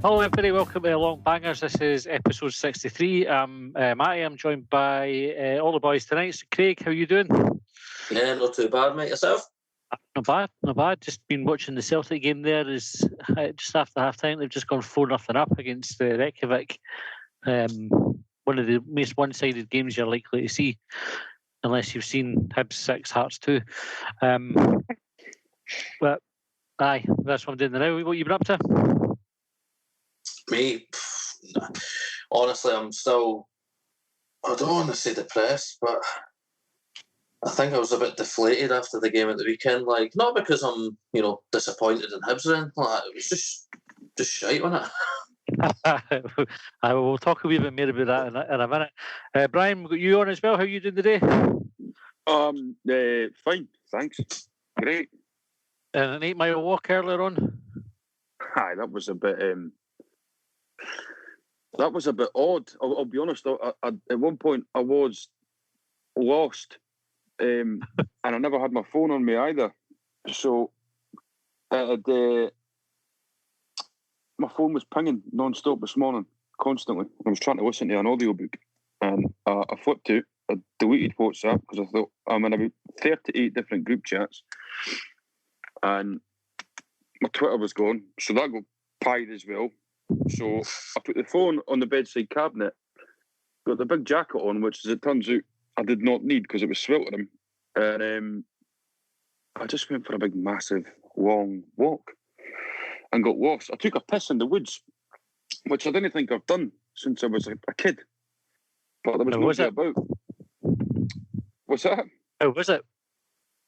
Hello everybody, welcome to Longbangers. This is episode 63. Matty, I'm joined by all the boys tonight. So Craig, how are you doing? Yeah, not too bad, mate. Yourself? Not bad. Just been watching the Celtic game there. Is just after half time, they've just gone 4-0 up against Reykjavik. One of the most one-sided games you're likely to see, unless you've seen Hibs 6, Hearts 2. But aye, that's what I'm doing now. What you been up to? Me, honestly, I don't want to say depressed, but I think I was a bit deflated after the game at the weekend. Like, not because I'm, disappointed in Hibs or anything like that. It was just shite, wasn't it? I will talk a wee bit more about that in a minute. Brian, we got you on as well. How are you doing today? Fine, thanks. Great. And an 8-mile walk earlier on. Aye, that was a bit. That was a bit odd. I'll be honest. I, at one point, I was lost, and I never had my phone on me either. So, my phone was pinging non-stop this morning, constantly. I was trying to listen to an audiobook, and I flipped out. I deleted WhatsApp because I thought I'm in about 38 different group chats, and my Twitter was gone, so that got pied as well. So I put the phone on the bedside cabinet, got the big jacket on, which, as it turns out, I did not need because it was sweltering, and I just went for a big, massive, long walk and got lost. I took a piss in the woods, which I didn't think I've done since I was a kid, but there was no doubt about. What's that? How was it?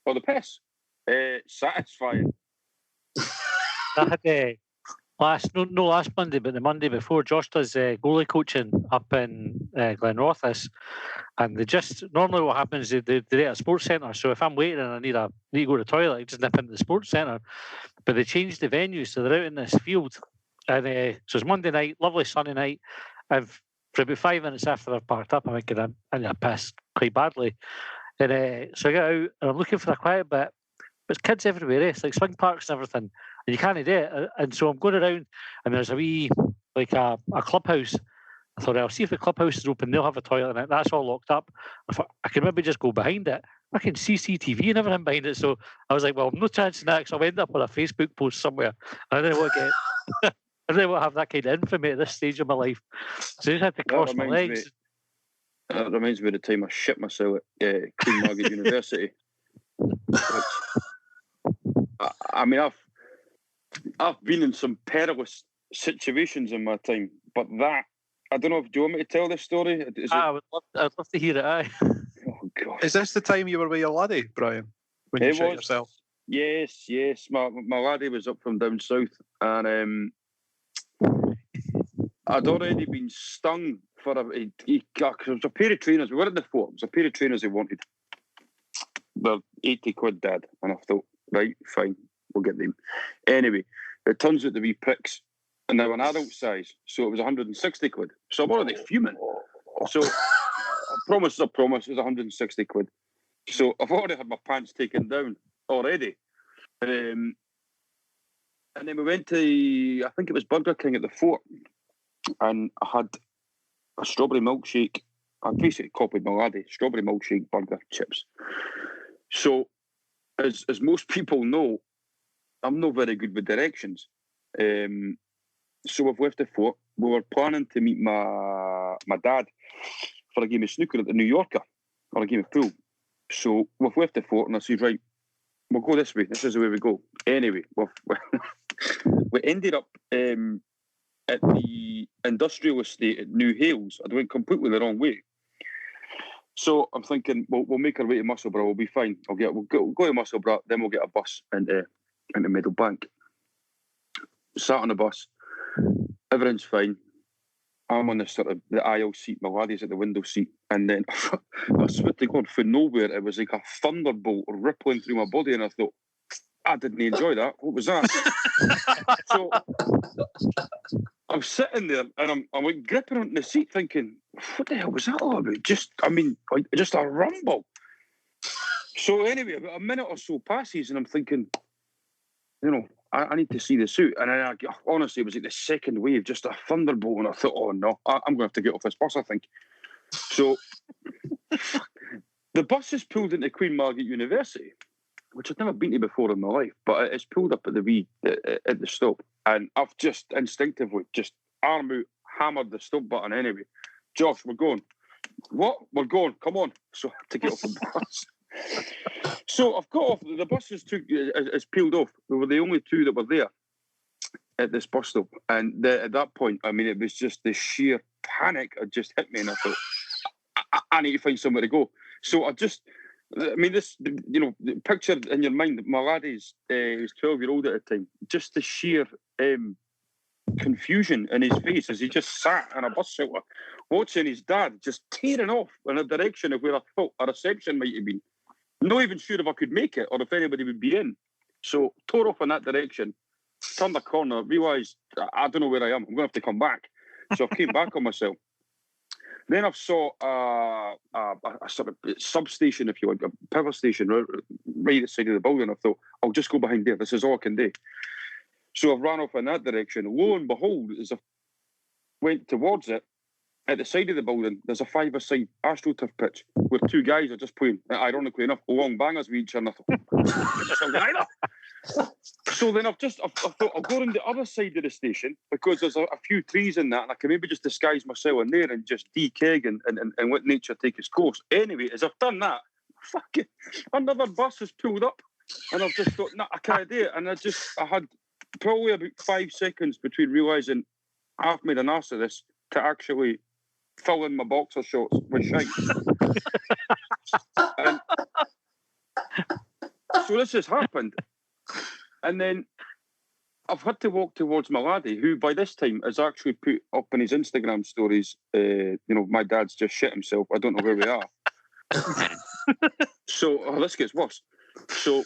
Oh, the piss. Satisfying. I had last Monday, but the Monday before, Josh does goalie coaching up in Glenrothes, and they just normally what happens is they're at a sports centre. So if I'm waiting and I need to go to the toilet, I just nip into the sports centre. But they changed the venue, so they're out in this field, and so it's Monday night, lovely sunny night. For about 5 minutes after I've parked up, I'm thinking I need to piss quite badly, and so I get out and I'm looking for a quiet bit. There's kids everywhere, it's like swing parks and everything, and you can't do it. And so I'm going around, and there's a wee, like a clubhouse. I thought, I'll see if the clubhouse is open, they'll have a toilet in it. That's all locked up. I thought, I can maybe just go behind it. I can CCTV and everything behind it. So I was like, well, no chance in that, because I'll end up on a Facebook post somewhere. And I didn't want to get, I didn't want to have that kind of infamy at this stage of my life. So I just had to cross my legs. That reminds me of the time I shit myself at Queen Margaret University. I mean, I've been in some perilous situations in my time, but that, I don't know, do you want me to tell this story? I'd love to hear it, aye. Oh, God. Is this the time you were with your laddie, Brian, when you shot yourself? Yes. My laddie was up from down south, and I'd already been stung for it was a pair of trainers. We were in the fort. It was a pair of trainers he wanted. They're 80 quid, Dad. And I thought, right, fine, we'll get them. Anyway, it turns out to be pricks, and they were an adult size, so it was 160 quid. So I'm already fuming. So a promise is a promise, it was 160 quid. So I've already had my pants taken down already. And then we went to, I think it was Burger King at the fort, and I had a strawberry milkshake. I basically copied my laddie, strawberry milkshake, burger, chips. So, as most people know, I'm not very good with directions. So we've left the fort. We were planning to meet my dad for a game of snooker at the New Yorker, or a game of pool. So we've left the fort, and I said, right, we'll go this way. This is the way we go. Anyway, we ended up at the industrial estate at New Hales. I went completely the wrong way. So I'm thinking, we'll make our way to Musselburgh. We'll be fine. We'll go to Musselburgh, then we'll get a bus into Meadowbank. Sat on the bus, everything's fine. I'm on the aisle seat. My laddie's at the window seat, and then I swear to God, from nowhere, it was like a thunderbolt rippling through my body, and I thought, I didn't enjoy that. What was that? So I'm sitting there, and I'm like gripping onto the seat, thinking, what the hell was that all about? Just a rumble. So anyway, about a minute or so passes, and I'm thinking, I need to see this out. And then honestly, it was like the second wave, just a thunderbolt, and I thought, oh no, I'm going to have to get off this bus, I think. So the bus is pulled into Queen Margaret University, which I've never been to before in my life, but it's pulled up at the stop, and I've just instinctively just arm out, hammered the stop button anyway. Josh, we're going. What? We're going. Come on. So I had to get off the bus. So I've got off. The bus is peeled off. We were the only two that were there at this bus stop, and at that point, I mean, it was just the sheer panic had just hit me, and I thought, I need to find somewhere to go. So this, picture in your mind, my laddie's, he was 12-year-old at the time, just the sheer confusion in his face as he just sat in a bus shelter, watching his dad just tearing off in a direction of where I thought a reception might have been. Not even sure if I could make it or if anybody would be in. So, tore off in that direction, turned the corner, realised, I don't know where I am, I'm going to have to come back. So I came back on myself. Then I saw a sort of substation, if you like, a power station right at the side of the building. I thought, I'll just go behind there. This is all I can do. So I ran off in that direction. Lo and behold, as I went towards it, at the side of the building, there's a 5-a-side AstroTurf pitch where two guys are just playing, ironically enough, Longbangers with each other. I thought, so then I thought I'll go on the other side of the station because there's a few trees in that, and I can maybe just disguise myself in there and just dekeg and let nature take its course. Anyway, as I've done that, fucking another bus has pulled up, and I've just thought, nah, I can't do it. And I had probably about 5 seconds between realising I've made an arse of this to actually fill in my boxer shorts with shite. And so this has happened. And then I've had to walk towards my laddie, who by this time has actually put up in his Instagram stories, my dad's just shit himself. I don't know where we are. So this gets worse. So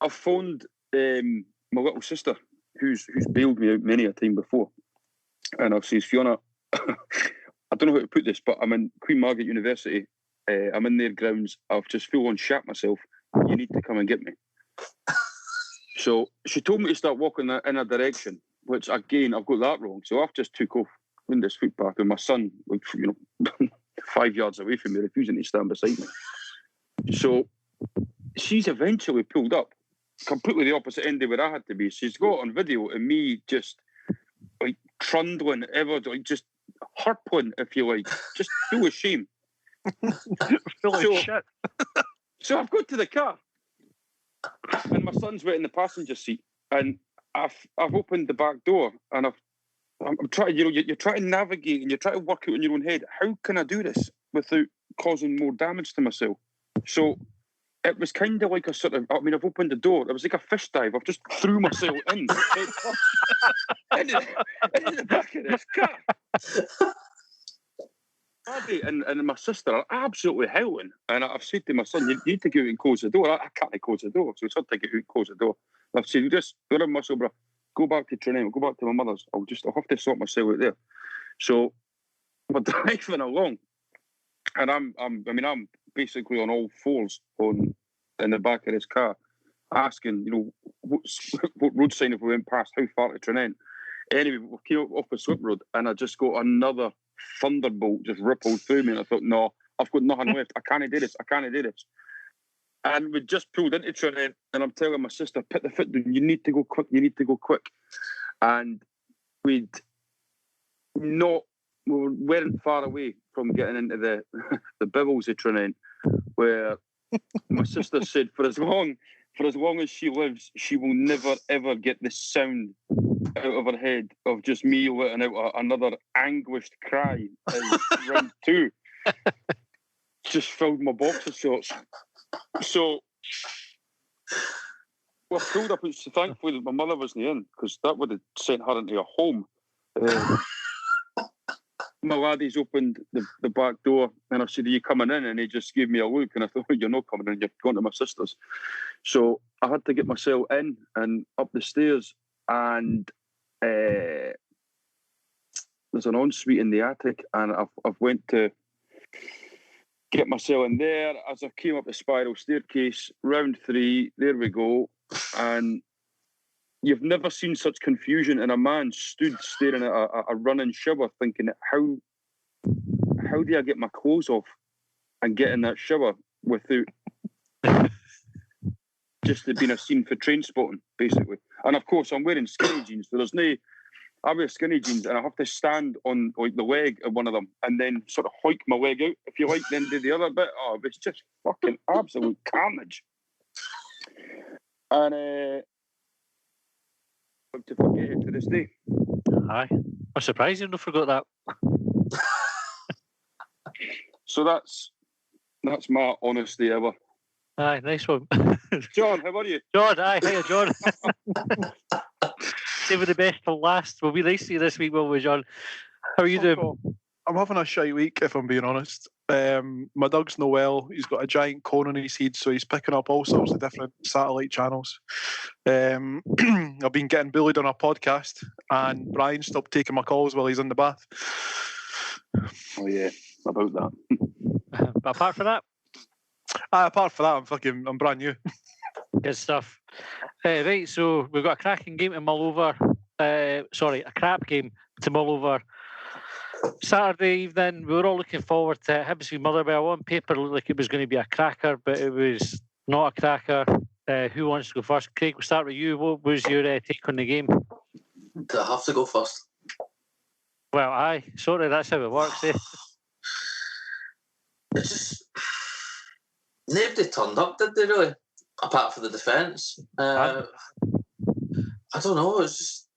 I've phoned my little sister, who's bailed me out many a time before. And I've said, Fiona, I don't know how to put this, but I'm in Queen Margaret University. I'm in their grounds. I've just full on shat myself. You need to come and get me. So she told me to start walking in a direction, which again, I've got that wrong. So I've just took off in this footpath, and my son, 5 yards away from me, refusing to stand beside me. So she's eventually pulled up completely the opposite end of where I had to be. She's got on video of me just like trundling, just hurtling, if you like, just full of shame. Full of shit. So I've got to the car, and my son's waiting in the passenger seat, and I've opened the back door, and I'm trying, you're trying to navigate and you're trying to work out in your own head, how can I do this without causing more damage to myself? So it was kind of like I've opened the door. It was like a fish dive. I've just threw myself into the back of this car. Daddy and my sister are absolutely howling. And I've said to my son, you need to go out and close the door. I can't close the door. So he's had to get out and close the door. I've said, just go to muscle, bro. Go back to Trinidad. Go back to my mother's. I'll have to sort myself out there. So we're driving along. And I'm basically on all fours in the back of his car, asking, what road sign if we went past, how far to Trinidad. Anyway, we came up off the slip road, and I just got another thunderbolt just rippled through me, and I thought, no, I've got nothing left. I can't do this. And we just pulled into Trinidad, and I'm telling my sister, put the foot down, you need to go quick. And we weren't far away from getting into the bibbles of Trinidad, where my sister said, for as long as she lives, she will never ever get the sound out of her head of just me letting out another anguished cry in round 2. Just filled my boxer shorts. So we're pulled up, and thankfully that my mother wasn't in, because that would have sent her into a home. My laddie's opened the back door, and I said, are you coming in? And he just gave me a look, and I thought, you're not coming in, you're going to my sister's. So I had to get myself in and up the stairs, and there's an ensuite in the attic, and I've went to get myself in there. As I came up the spiral staircase, round 3, there we go, and you've never seen such confusion in a man stood staring at a running shower, thinking, how do I get my clothes off and get in that shower without just it being a scene for train spotting, basically. And of course, I'm wearing skinny jeans, so there's no. I wear skinny jeans and I have to stand on like the leg of one of them and then sort of hoik my leg out, if you like, then do the other bit. Oh, it's just fucking absolute carnage. And to forget it to this day. Aye. I'm surprised you never forgot that. So that's my honesty ever. Aye, nice one. John, how are you? John, aye, hiya, John. Saving the best for last. We'll be nice to you this week, will we, John? How are you doing? I'm having a shy week, if I'm being honest. My dog's no well. He's got a giant cone on his head, so he's picking up all sorts of different satellite channels. I've been getting bullied on a podcast, and Brian stopped taking my calls while he's in the bath. Oh yeah, about that. But apart from that, apart from that, I'm brand new. good stuff. Right, so we've got a cracking game to mull over. A crap game to mull over. Saturday evening, we were all looking forward to Hibs v Motherwell. On paper, it looked like it was going to be a cracker, but it was not a cracker. Who wants to go first? Craig, we'll start with you. What was your take on the game? Do I have to go first? Well, aye. Sorry, that's how it works. Eh? It just... Nobody turned up, did they really? Apart from the defence. I don't know, it's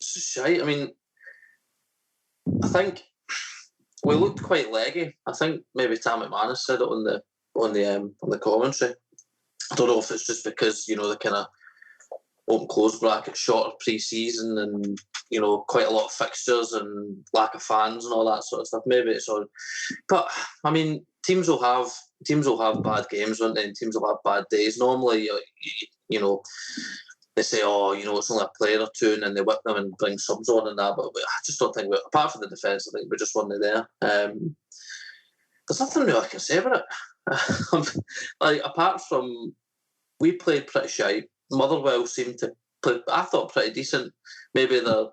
just shite. I mean, I think we looked quite leggy. I think maybe Tam McManus said it on the commentary. I don't know if it's just because, you know, the kind of open close bracket, shorter pre-season, and you know, quite a lot of fixtures and lack of fans and all that sort of stuff. Maybe it's all, but I mean, teams will have bad games, won't they? And teams will have bad days. Normally, you know, they say, oh, you know, it's only a player or two, and then they whip them and bring subs on and that. But I just don't think, apart from the defence, I think we're just one there. There's nothing really I can say about it. Like, apart from, we played pretty shite. Motherwell seemed to play, I thought, pretty decent. Maybe their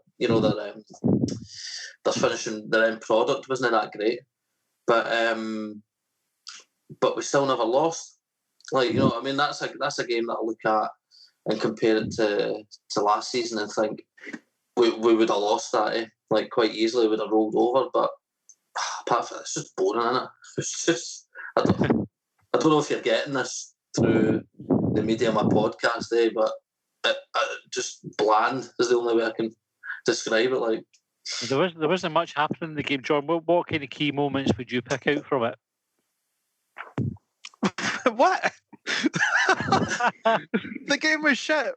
finishing, their end product wasn't that great, but we still never lost. Like, you know, I mean, that's a game that I look at and compare it to last season and think we would have lost that, eh? Like, quite easily, would have rolled over. But apart from that, it's just boring, isn't it? It's just, I don't know if you're getting this through the media of my podcast, but just bland is the only way I can describe it. Like, there wasn't much happening in the game, John. What kind of key moments would you pick out from it? What? The game was shit.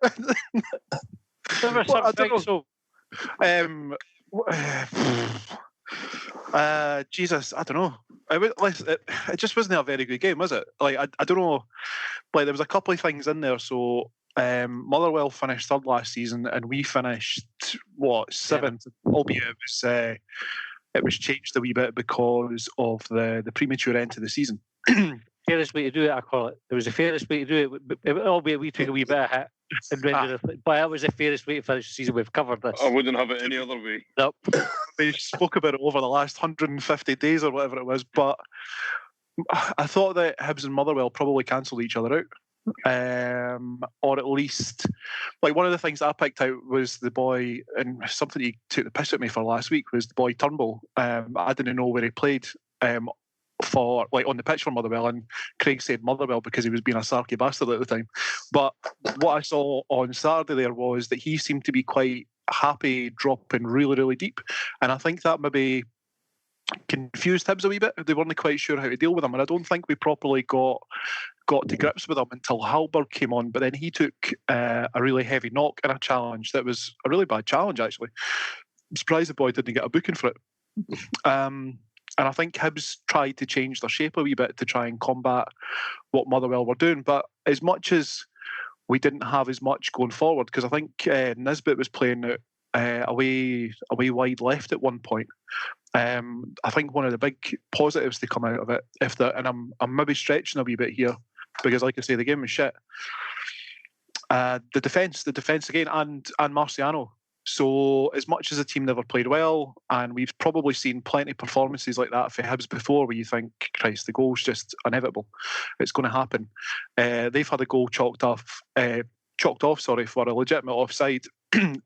Jesus, I don't know. It just wasn't a very good game, was it? Like, I don't know. Like, there was a couple of things in there. So Motherwell finished third last season, and we finished seventh. Albeit it was changed a wee bit because of the premature end to the season. Fairest way to do it, I call it. It was the fairest way to do it. Albeit we took a wee bit of hit. But that was the fairest way to finish the season. We've covered this. I wouldn't have it any other way. Nope. We spoke about it over the last 150 days or whatever it was, but I thought that Hibs and Motherwell probably cancelled each other out. Or at least, like, one of the things that I picked out was the boy, and something he took the piss at me for last week, was the boy Turnbull. I didn't know where he played for, like, on the pitch for Motherwell, and Craig said Motherwell because he was being a sarky bastard at the time. But what I saw on Saturday there was that he seemed to be quite happy dropping really, really deep, and I think that maybe confused Hibs a wee bit. They weren't quite sure how to deal with him, and I don't think we properly got to grips with him until Halberg came on. But then he took a really heavy knock in a challenge that was a really bad challenge, actually. I'm surprised the boy didn't get a booking for it. And I think Hibs tried to change their shape a wee bit to try and combat what Motherwell were doing. But as much as we didn't have as much going forward, because I think Nisbet was playing away wide left at one point. I think one of the big positives to come out of it, and I'm maybe stretching a wee bit here, because like I say, the game was shit. The defence again, and Marciano. So as much as the team never played well, and we've probably seen plenty of performances like that for Hibs before, where you think, Christ, the goal's just inevitable, it's going to happen. They've had a goal chalked off, for a legitimate offside.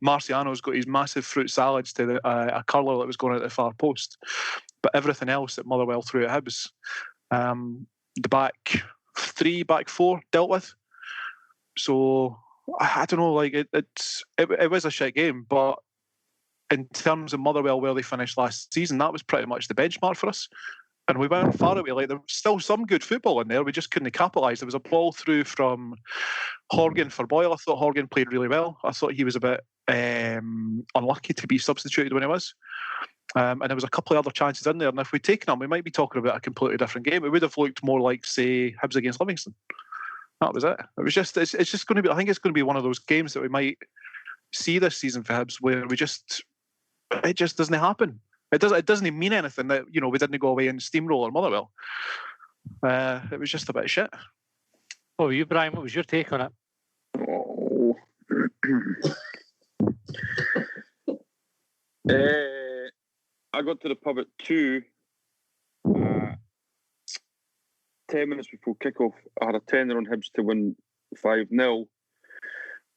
Marciano's got his massive fruit salads to a curler that was going at the far post, but everything else that Motherwell threw at Hibs, the back three, back four dealt with. So I don't know, like it was a shit game, but in terms of Motherwell where they finished last season, that was pretty much the benchmark for us. And we weren't far away. Like, there was still some good football in there. We just couldn't capitalise. There was a ball through from Horgan for Boyle. I thought Horgan played really well. I thought he was a bit unlucky to be substituted when he was. And there was a couple of other chances in there. And if we'd taken them, we might be talking about a completely different game. It would have looked more like, say, Hibs against Livingston. That was it. It was just. It's just going to be. I think it's going to be one of those games that we might see this season for Hibs, where it just doesn't happen. It doesn't mean anything that we didn't go away and steamroll Motherwell. It was just a bit of shit. What were you, Brian? What was your take on it? Oh. I got to the pub at 2. 10 minutes before kickoff, I had a tenner on Hibs to win 5-0,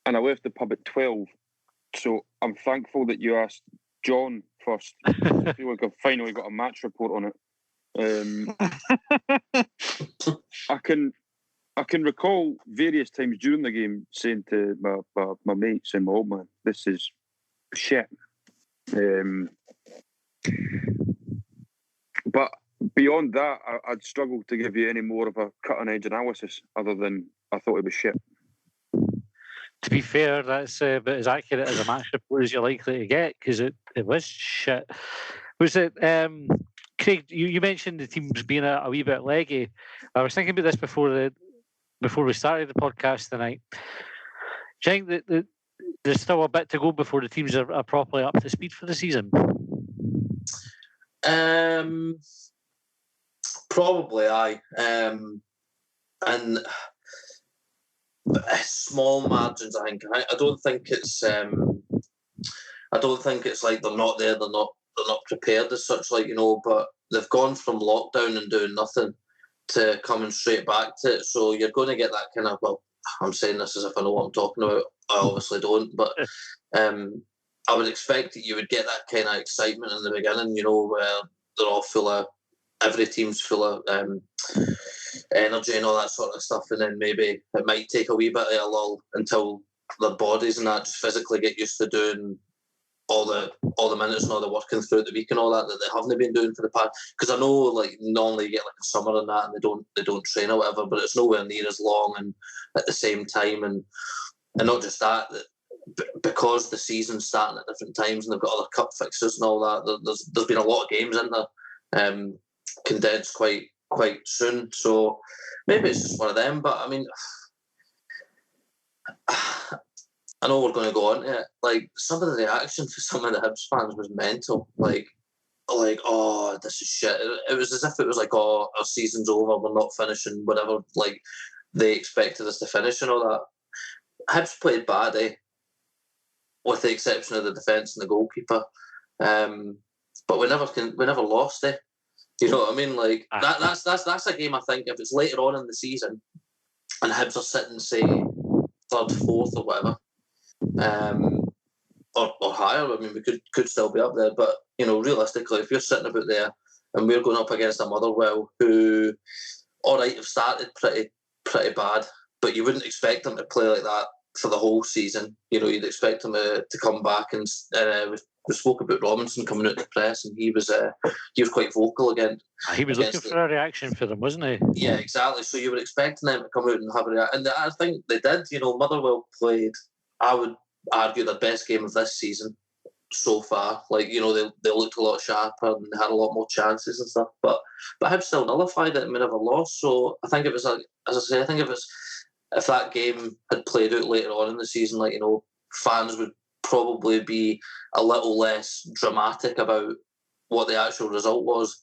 and I left the pub at 12. So I'm thankful that you asked John first. I feel like I've finally got a match report on it. I can recall various times during the game saying to my mates and my old man, "This is shit." But beyond that, I'd struggle to give you any more of a cutting-edge analysis other than I thought it was shit. To be fair, that's about as accurate as a match report as you're likely to get, because it was shit. Was it, Craig, you mentioned the teams being a wee bit leggy. I was thinking about this before we started the podcast tonight. Do you think that there's still a bit to go before the teams are properly up to speed for the season? Probably, aye. And small margins, I think. I don't think it's like they're not there. They're not prepared as such, But they've gone from lockdown and doing nothing to coming straight back to it. So you're going to get that kind of. Well, I'm saying this as if I know what I'm talking about. I obviously don't, but I would expect that you would get that kind of excitement in the beginning. Where they're all full of. Every team's full of energy and all that sort of stuff, and then maybe it might take a wee bit of a lull until their bodies and that just physically get used to doing all the minutes and all the working throughout the week and all that they haven't been doing for the past. Because I know, like, normally you get like a summer and that, and they don't train or whatever, but it's nowhere near as long and at the same time, and not just that because the season's starting at different times and they've got other cup fixtures and all that. There's been a lot of games in there. Condensed quite soon, so maybe it's just one of them. But I mean, I know we're going to go on to it. Like, some of the reaction for some of the Hibs fans was mental. Like, oh, this is shit. It was as if it was like, oh, our season's over, we're not finishing, whatever. Like, they expected us to finish and all that. Hibs played bad, with the exception of the defence and the goalkeeper. But we never lost, You know what I mean? Like, that's a game, I think, if it's later on in the season and Hibs are sitting, say, 3rd, 4th or whatever, or higher. I mean, we could still be up there, but realistically, if you're sitting about there and we're going up against a Motherwell who, all right, have started pretty bad, but you wouldn't expect them to play like that for the whole season. You'd expect them to come back, and we spoke about Robinson coming out to the press, and he was quite vocal again. He was looking for a reaction for them, wasn't he? Yeah, exactly. So you were expecting them to come out and have a reaction, and I think they did. Motherwell played, I would argue, their best game of this season so far. Like, they looked a lot sharper and they had a lot more chances and stuff. But Hibs still nullified it and we never lost. So I think it was, as I say, if that game had played out later on in the season, fans would probably be a little less dramatic about what the actual result was.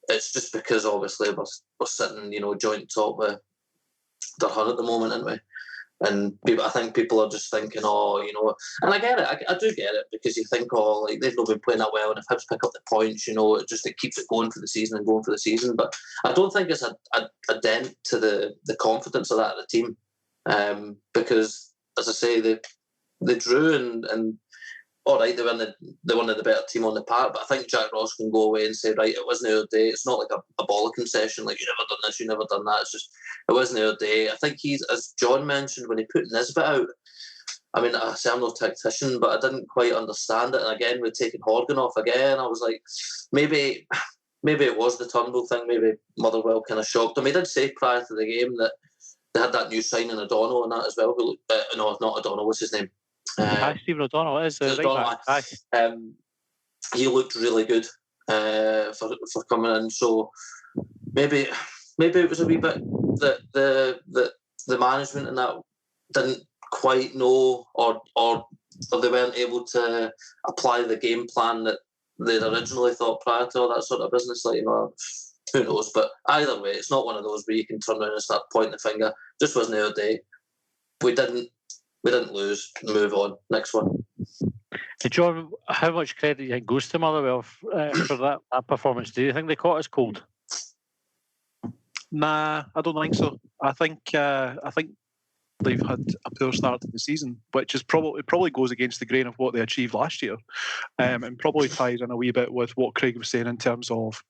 It's just because obviously we're sitting, joint top with Durham at the moment, aren't we? And I think people are just thinking, and I get it. I do get it, because you think, like, they've not been playing that well, and if Hibs pick up the points, it keeps it going for the season and going for the season. But I don't think it's a dent to the confidence of that team, because, as I say, they drew and all right, they're one of the better team on the park, but I think Jack Ross can go away and say, right, it wasn't our day. It's not like a bollocking session, like, you never done this, you never done that. It's just, it wasn't our day. I think he's, as John mentioned, when he put Nisbet out, I mean, I say I'm no tactician, but I didn't quite understand it. And again, we're taking Horgan off again. I was like, maybe it was the Turnbull thing. Maybe Motherwell kind of shocked him. He did say prior to the game that they had that new signing, O'Donnell, and that as well. Who looked, no, not O'Donnell. What's his name? Stephen O'Donnell is right back. He looked really good for coming in. So maybe it was a wee bit that the management and that didn't quite know, or they weren't able to apply the game plan that they'd originally thought prior to all that sort of business. Like, who knows? But either way, it's not one of those where you can turn around and start pointing the finger. Just wasn't our day. We didn't lose. Move on. Next one. Hey John, how much credit do you think goes to Motherwell for that performance? Do you think they caught us cold? Nah, I don't think so. I think they've had a poor start to the season, which is probably goes against the grain of what they achieved last year, and probably ties in a wee bit with what Craig was saying in terms of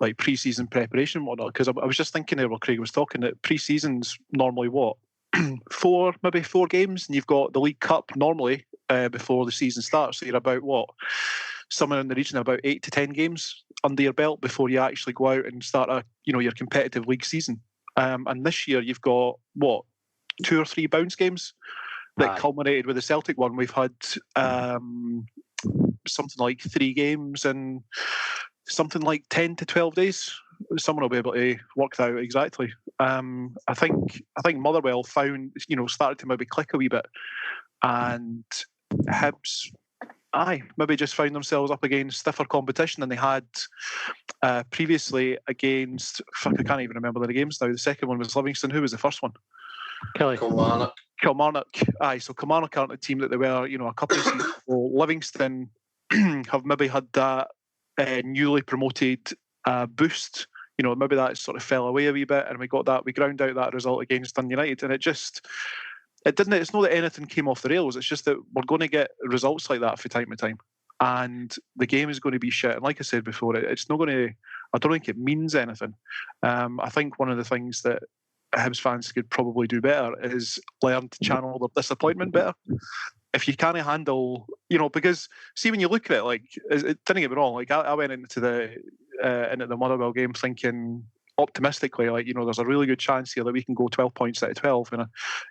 like pre-season preparation and whatnot. Because I was just thinking there while Craig was talking that pre-season's normally what? maybe four games, and you've got the League Cup normally before the season starts. So you're about somewhere in the region of about 8 to 10 games under your belt before you actually go out and start your competitive league season. And this year you've got 2 or 3 bounce games that culminated with the Celtic one. We've had something like 3 games in something like 10 to 12 days. Someone will be able to work that out exactly. I think Motherwell started to maybe click a wee bit, and Hibs, maybe just found themselves up against stiffer competition than they had previously against. I can't even remember the games now. The second one was Livingston. Who was the first one? Kilmarnock. Aye, so Kilmarnock aren't the team that they were, a couple of seasons ago. Livingston have maybe had that newly promoted boost. Maybe that sort of fell away a wee bit, and we ground out that result against Dundee United, and it didn't. It's not that anything came off the rails. It's just that we're going to get results like that from time to time, and the game is going to be shit. And like I said before, it's not going to. I don't think it means anything. I think one of the things that Hibs fans could probably do better is learn to channel their disappointment better. If you can't handle, because see, when you look at it, didn't get me wrong, I went into the Motherwell game thinking optimistically, there's a really good chance here that we can go 12 points out of 12. And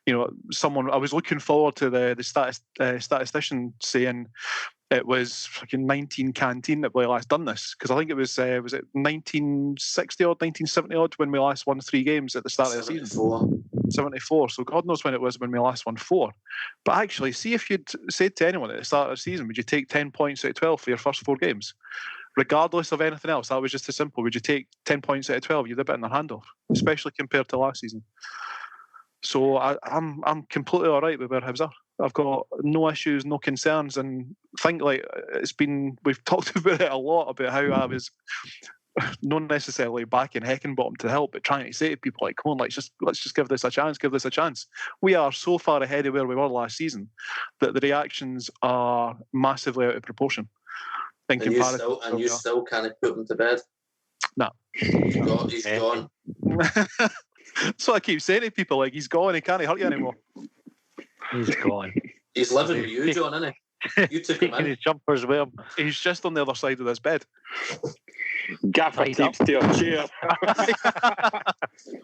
I was looking forward to the statistician saying it was fucking 19 that we last done this, because I think it was it 1960 or 1970 odd when we last won 3 games at the start of the season. 74. So God knows when it was when we last won 4. But actually, see if you'd said to anyone at the start of the season, would you take 10 points out of 12 for your first 4 games? Regardless of anything else, that was just as simple. Would you take 10 points out of 12? You'd have bitten their hand off, especially compared to last season. So I'm completely all right with where Hibs are. I've got no issues, no concerns, and think we've talked about it a lot about how I was not necessarily backing Heckingbottom to help, but trying to say to people come on, let's just give this a chance. We are so far ahead of where we were last season that the reactions are massively out of proportion. And you still can't put him to bed? No. He's gone. That's what I keep saying to people, he's gone, he can't hurt you anymore. He's gone. He's living with you, John, isn't he? You took him in. His jumpers with him. He's just on the other side of this bed. Gaffer tapes to your chair.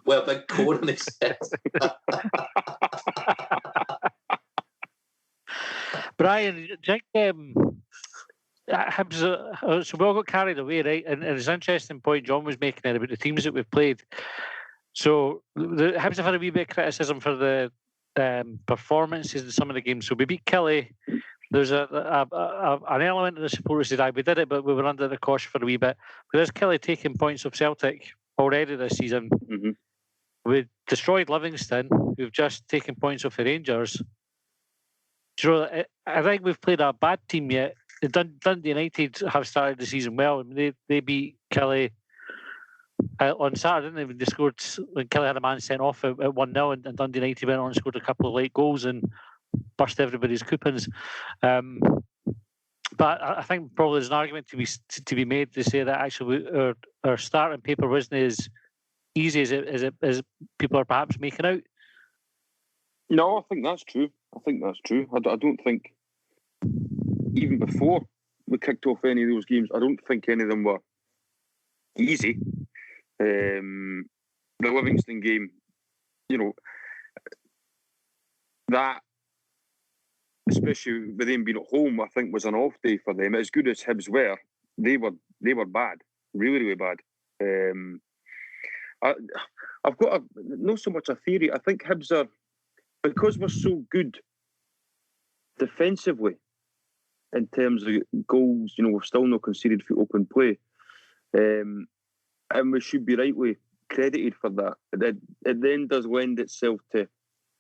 Well, a big cone in his head. Brian, do you think Hibs, so we all got carried away, right? And it's an interesting point John was making there about the teams that we've played. So the Hibs have had a wee bit of criticism for the performances in some of the games. So we beat Kelly. There's an element of the supporters said, we did it, but we were under the cosh for a wee bit. But there's Kelly taking points of Celtic already this season. Mm-hmm. we destroyed Livingston. We've just taken points off the Rangers. Do you know, I think we've played a bad team yet. Dundee United have started the season well. I mean, they beat Kelly on Saturday, didn't they? They scored when Kelly had a man sent off at 1-0, and Dundee United went on and scored a couple of late goals and burst everybody's coupons. But I think probably there's an argument to be made to say that actually our start on paper wasn't as easy as people are perhaps making out. No, I think that's true. I don't think, even before we kicked off any of those games, I don't think any of them were easy. The Livingston game, that, especially with them being at home, I think was an off day for them. As good as Hibs were, they were bad, really, really bad. I've got not so much a theory. I think Hibs are, because we're so good defensively in terms of goals, we've still not conceded for open play. And we should be rightly credited for that. It then does lend itself to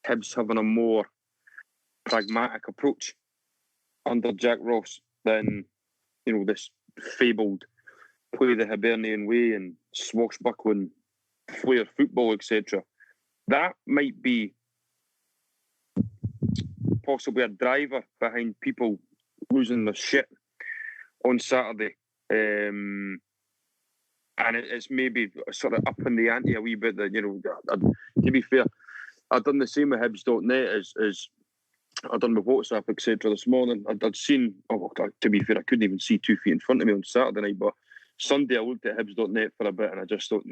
Hibs having a more pragmatic approach under Jack Ross than, this fabled play the Hibernian way and swashbuckling flair football, etc. That might be possibly a driver behind people losing their shit on Saturday. And it's maybe sort of up in the ante a wee bit that, to be fair, I've done the same with Hibs.net as I've done with WhatsApp, etc. this morning. I'd seen, to be fair, I couldn't even see 2 feet in front of me on Saturday night, but Sunday I looked at Hibs.net for a bit and I just thought,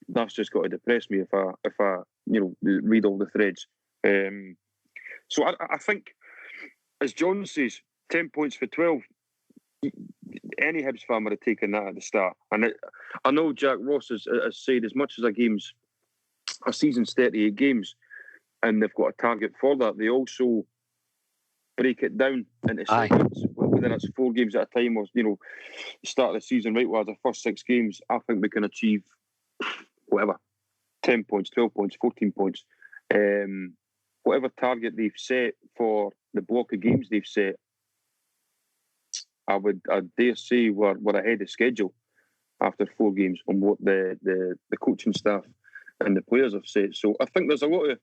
that's just got to depress me if I read all the threads. So I think, as John says, 10 points for 12, any Hibs fan would have taken that at the start. And I know Jack Ross has said, as much as a season's 38 games, and they've got a target for that, they also break it down into segments, whether it's 4 games at a time or, start of the season, right, well, the first 6 games, I think we can achieve whatever, 10 points, 12 points, 14 points. Whatever target they've set for the block of games they've set, I dare say we're ahead of schedule after 4 games on what the coaching staff and the players have said. So I think there's a lot of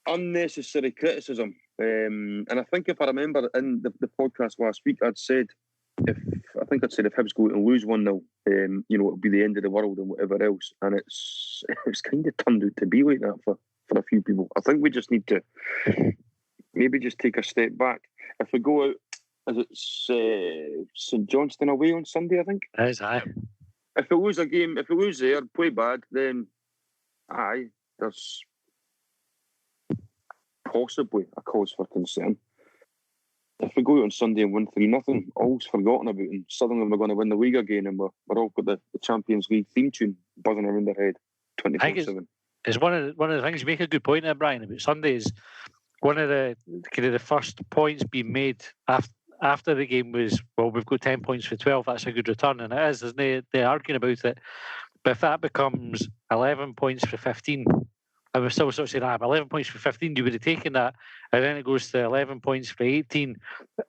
unnecessary criticism. And I think if I remember in the podcast last week, I'd said if Hibs go and lose 1-0, it'll be the end of the world and whatever else. And it's kind of turned out to be like that for a few people. I think we just need to maybe just take a step back. If we go out, is it St Johnstone away on Sunday, I think? That is aye. If we lose a game, if we lose there, play bad, then there's possibly a cause for concern. If we go out on Sunday and win 3-0, all's forgotten about, and suddenly we're going to win the league again, and we're all got the Champions League theme tune buzzing around their head 24/7. It's one of the things you make a good point there, Brian, about Sunday is one of the first points being made after the game was, well, we've got 10 points for 12, that's a good return, and it is, isn't it? They're arguing about it. But if that becomes 11 points for 15, and we're still sort of saying, 11 points for 15, you would have taken that, and then it goes to 11 points for 18.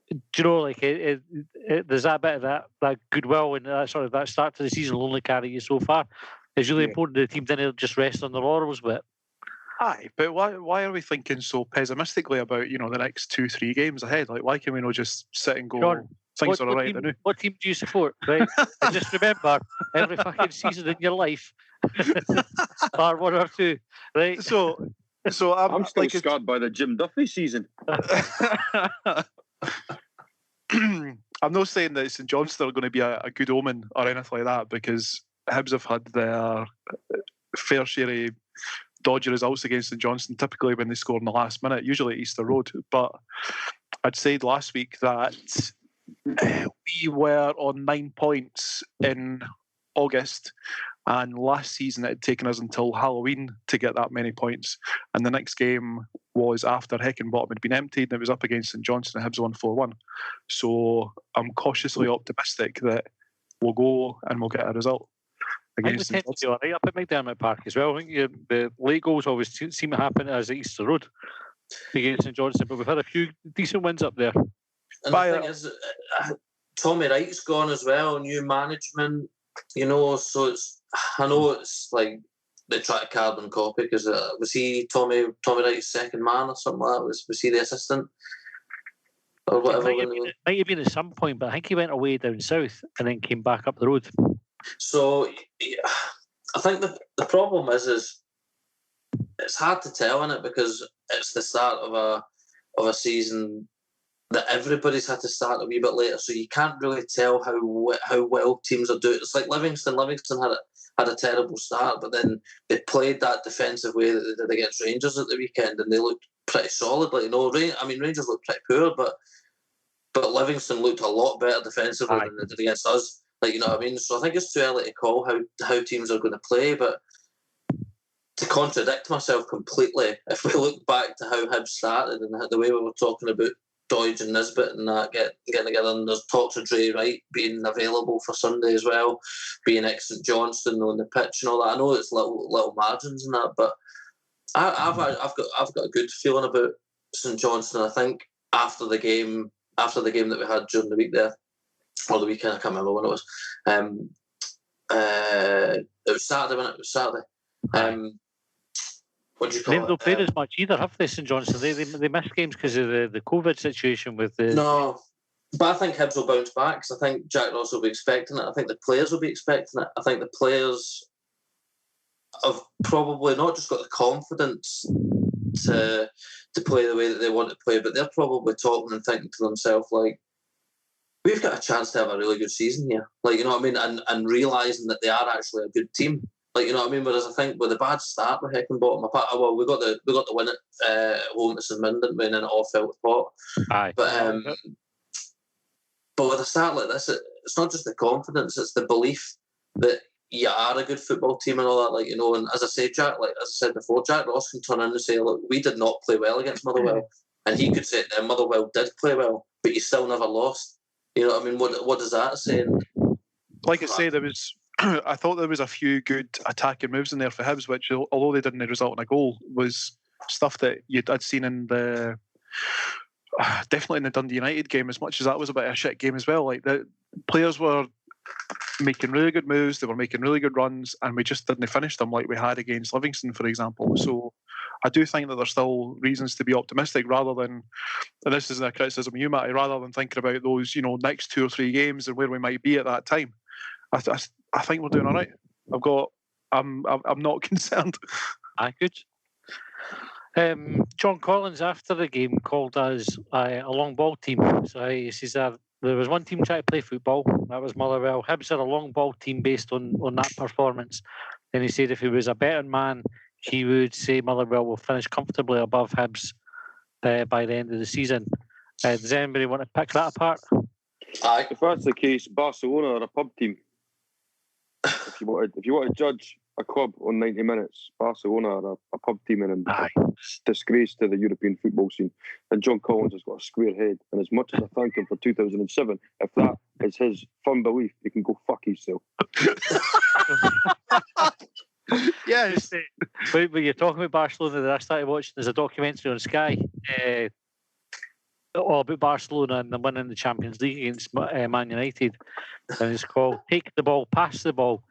Do you know, like, there's that bit of that goodwill and that sort of that start to the season will only carry you so far. It's really important the team didn't just rest on their laurels, but... Aye, but why are we thinking so pessimistically about, the next 2-3 games ahead? Like, why can we not just sit and go, John, things are all right now? What team do you support, right? And just remember, every fucking season in your life, bar 1 or 2, right? So I'm still scarred by the Jim Duffy season. I'm not saying that St Johnstone are going to be a good omen or anything like that, because Hibs have had their fair share of dodgy results against St Johnstone, typically when they score in the last minute, usually at Easter Road. But I'd said last week that we were on 9 points in August, and last season it had taken us until Halloween to get that many points. And the next game was after Heckingbottom had been emptied, and it was up against St Johnstone, and Hibs won 4-1. So I'm cautiously optimistic that we'll go and we'll get a result. I think we against tend to do all right up at McDermott Park as well. I think the late goals always seem to happen as at Easter Road against St Johnstone, but we've had a few decent wins up there. And the thing is, Tommy Wright's gone as well, new management, so it's, I know it's like they try to carbon copy because was he Tommy Wright's second man or something like that? Was he the assistant? Or whatever. Might have been at some point, but I think he went away down south and then came back up the road. So I think the problem is it's hard to tell in it because it's the start of a season that everybody's had to start a wee bit later, so you can't really tell how well teams are doing. It's like Livingston. Livingston had a terrible start, but then they played that defensive way that they did against Rangers at the weekend, and they looked pretty solid. Rangers looked pretty poor, but Livingston looked a lot better defensively than they did against us. So I think it's too early to call how teams are going to play, but to contradict myself completely, if we look back to how Hibs started and the way we were talking about Doidge and Nisbet and that getting together, and there's talks of Dre Wright being available for Sunday as well, being ex St Johnstone on the pitch and all that. I know it's little margins and that, but I've got a good feeling about St Johnstone. I think after the game that we had during the week there, or the weekend, I can't remember when it was. It was Saturday, when it was Saturday. What do you call it? They don't play as much either, have they, St Johnstone? They missed games because of the COVID situation with the... No, but I think Hibs will bounce back because I think Jack Ross will be expecting it. I think the players will be expecting it. I think the players have probably not just got the confidence to play the way that they want to play, but they're probably talking and thinking to themselves, like, we've got a chance to have a really good season here. Like, you know what I mean? And realising that they are actually a good team. Like, you know what I mean? Whereas I think with a bad start with Heckingbottom, well, we got the win at home to St Mirren, didn't we? And then it all fell apart. Aye. But with a start like this, it's not just the confidence; it's the belief that you are a good football team and all that. Like, you know, and as I said before, Jack Ross can turn in and say, "Look, we did not play well against Motherwell," and he could say, "Motherwell did play well, but you still never lost." You know what I mean? What does that say? Like I say, I thought there was a few good attacking moves in there for Hibs, which, although they didn't result in a goal, was stuff that I'd seen in the definitely in the Dundee United game. As much as that was a bit of a shit game as well, like the players were making really good moves, they were making really good runs, and we just didn't finish them like we had against Livingston, for example. So I do think that there's still reasons to be optimistic, rather than, and this isn't a criticism of you, Matty, rather than thinking about those, you know, next 2 or 3 games and where we might be at that time. I think we're doing all right. I'm not concerned. Aye, good. John Collins after the game called us a long ball team. So he says that there was one team trying to play football, that was Motherwell. Hibs are a long ball team based on that performance. And he said if he was a betting man, he would say Motherwell will finish comfortably above Hibs by the end of the season. Does anybody want to pick that apart? Aye. If that's the case, Barcelona are a pub team. If you want to judge a club on 90 minutes, Barcelona are a pub team and a disgrace to the European football scene. And John Collins has got a square head. And as much as I thank him for 2007, if that is his firm belief, he can go fuck himself. Yes. When you're talking about Barcelona, that I started watching, there's a documentary on Sky all about Barcelona and them winning the Champions League against Man United, and it's called "Take the Ball, Pass the Ball."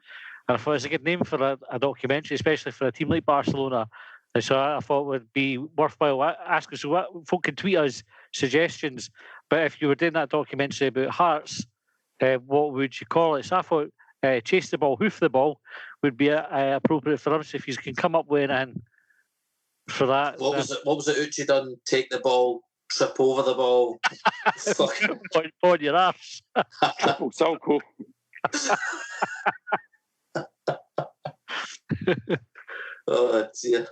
And I thought it's a good name for a documentary, especially for a team like Barcelona. And so I thought it would be worthwhile asking. So what folk can tweet us suggestions. But if you were doing that documentary about Hearts, what would you call it? So I thought "Chase the Ball, Hoof the Ball" would be appropriate for us. If you can come up with anything for that. What was it Uchi done? Take the ball, trip over the ball, on your arse. Triple Salco. Oh dear.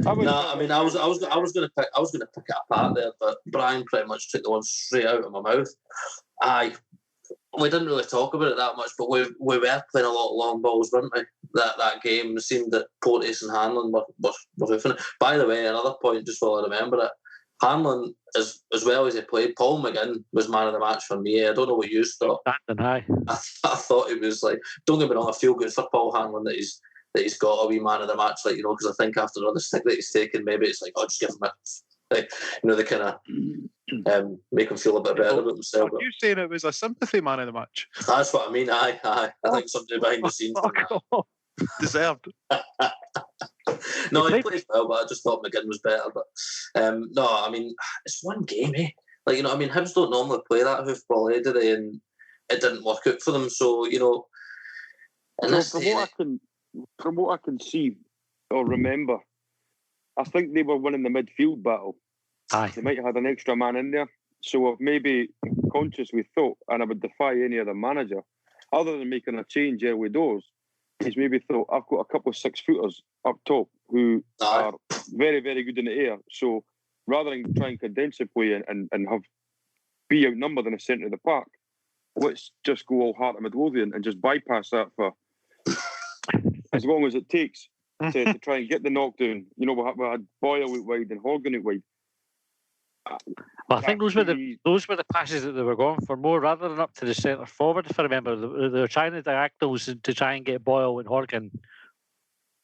I was going to pick it apart there, but Brian pretty much took the one straight out of my mouth. Aye, we didn't really talk about it that much, but we were playing a lot of long balls, weren't we? That game, it seemed that Porteous and Hanlon were hoofing it. By the way, another point, just while I remember it, Hanlon, as well as he played, Paul McGinn was man of the match for me. I don't know what you thought. I thought it was like, don't get me wrong, I feel good for Paul Hanlon that he's got a wee man of the match, like, you know, because I think after all the stick that he's taken, maybe it's like, just give him it. Like, you know, they kind of make him feel a bit better about himself. Are you saying it was a sympathy man of the match? That's what I mean. Aye. I think somebody behind the scenes. Deserved. No, he played well, but I just thought McGinn was better. But no, I mean, it's one game, eh? Like, you know, I mean, Hibs don't normally play that hoofball, do they? And it didn't work out for them. So, you know, from what I can see or remember, I think they were winning the midfield battle. Aye. They might have had an extra man in there. So maybe consciously thought, and I would defy any other manager, other than making a change early doors, he's maybe thought, I've got a couple of 6-footers up top who are very, very good in the air. So rather than try and condense the play and be outnumbered in the centre of the park, let's just go all Heart of Midlothian and just bypass that for as long as it takes to try and get the knockdown. You know, we had Boyle out wide and Horgan out wide. Well, I think those were the passes that they were going for more, rather than up to the centre forward. If I remember, they were trying the diagonals to try and get Boyle and Horgan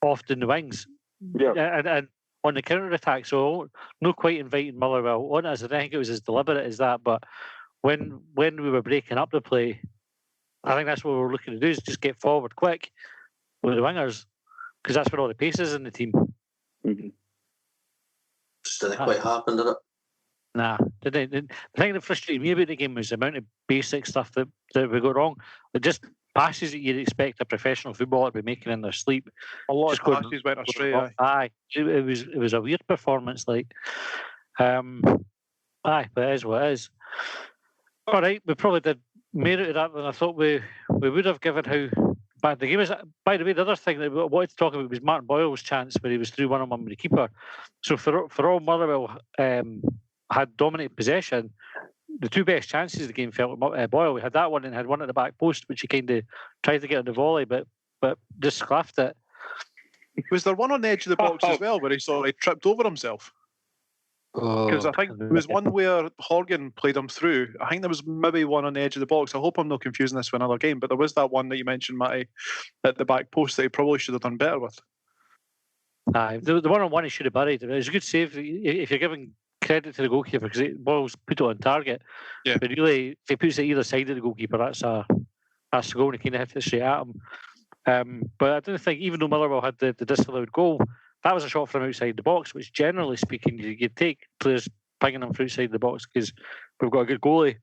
off in the wings. Yeah, and on the counter attack. So not quite inviting Motherwell on us. I don't think it was as deliberate as that. But when we were breaking up the play, I think that's what we were looking to do, is just get forward quick with the wingers, because that's where all the pace is in the team. Mm-hmm. Just didn't quite happen, did it? Nah, the thing that frustrated me about the game was the amount of basic stuff that we got wrong. Like just passes that you'd expect a professional footballer to be making in their sleep. A lot of passes went astray. Aye, it was a weird performance. Like, but it is what it is. All right, we probably did more out of that than I thought we would have, given how bad the game is. By the way, the other thing that I wanted to talk about was Martin Boyle's chance where he was through 1-on-1 with the keeper. So for all Motherwell had dominated possession, the two best chances of the game fell at Boyle. We had that one and had one at the back post, which he kind of tried to get on the volley, but just claffed it. Was there one on the edge of the box as well where he sort of tripped over himself? Because I think there was one where Horgan played him through. I think there was maybe one on the edge of the box. I hope I'm not confusing this with another game, but there was that one that you mentioned, Matty, at the back post that he probably should have done better with. Aye, the one-on-one he should have buried. It was a good save if you're giving credit to the goalkeeper, because Boyle's put it on target. Yeah. But really, if he puts it either side of the goalkeeper, that's a goal, and he kind of hit it straight at him. But I don't think, even though Motherwell had the disallowed goal, that was a shot from outside the box, which generally speaking, you'd take players pinging them from outside the box because we've got a good goalie.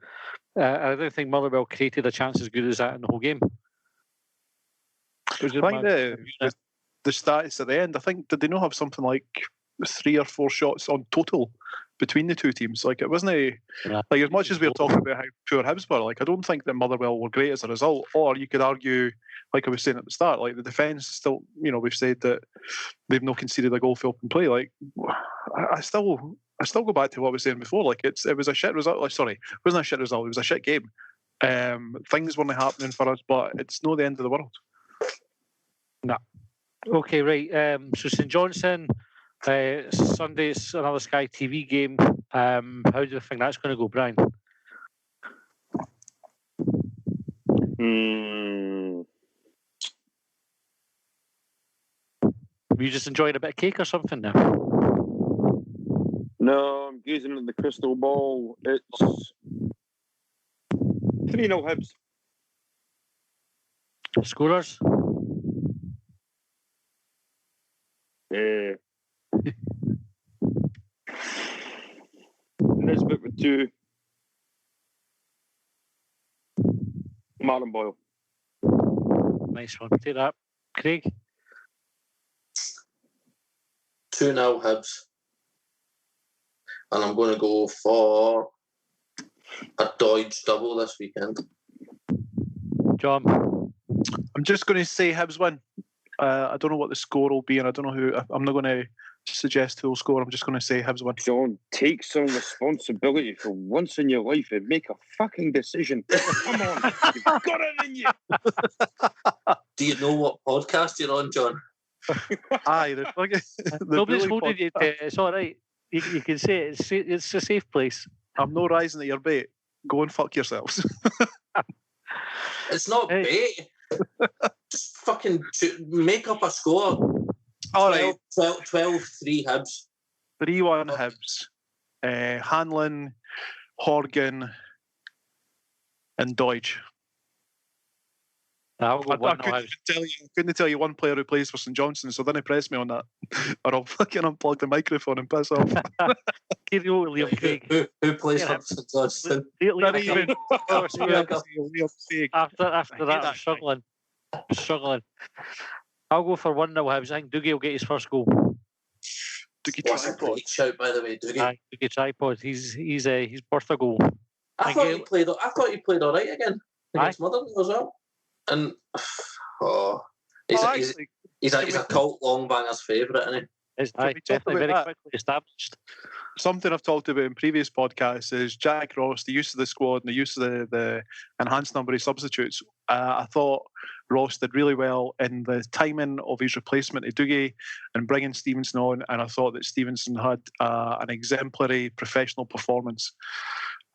I don't think Motherwell created a chance as good as that in the whole game. I think the stats at the end, I think, did they not have something like 3 or 4 shots on total between the two teams? Like, it wasn't like, as much as we were talking about how poor Hibs were, like, I don't think that Motherwell were great as a result. Or you could argue, like I was saying at the start, like the defence still, you know, we've said that they've not conceded a goal for open play. Like, I still go back to what I was saying before. Like, it was a shit result. Like, sorry, it wasn't a shit result. It was a shit game. Things weren't happening for us, but it's not the end of the world. No. Okay, right. So St Johnstone, Sunday, it's another Sky TV game. How do you think that's going to go, Brian? Were you just enjoying a bit of cake or something now? No, I'm gazing at the crystal ball. It's 3-0 Hibs. Scorers? Nisbet with 2. Martin Boyle. Nice one. Take that. Craig? 2-0 Hibs. And I'm going to go for a Dodge double this weekend. John? I'm just going to say Hibs win. I don't know what the score will be, and I don't know who. I'm not going to suggest who will score. I'm just going to say Hibs win. John, take some responsibility for once in your life and make a fucking decision. Come on, you've got it in you. Do you know what podcast you're on, John? Aye, nobody's holding you. It's all right. You can say it's a safe place. I'm no rising to your bait. Go and fuck yourselves. It's not bait. Just fucking make up a score. All right. 12-3 Hibs. 3-1 Hibs. Hanlon, Horgan, and Deutsch. I'll go I couldn't tell you one player who plays for St Johnstone, so don't press me on that, or I'll fucking unplug the microphone and piss off. Liam Craig. Who plays for St Johnstone? Not even. After that, I'm struggling. I'll go for 1-0 Hibs. I think Dougie will get his first goal. Dougie What's a great shout, by the way, Dougie. Dougie Tripod. He's worth a goal. I thought he played all right again against Motherwell as well. And he's a cult Longbangers favourite, isn't he? It's definitely very quickly established. Something I've talked about in previous podcasts is Jack Ross, the use of the squad and the use of the enhanced number of substitutes. I thought Ross did really well in the timing of his replacement of Dougie and bringing Stevenson on, and I thought that Stevenson had an exemplary professional performance.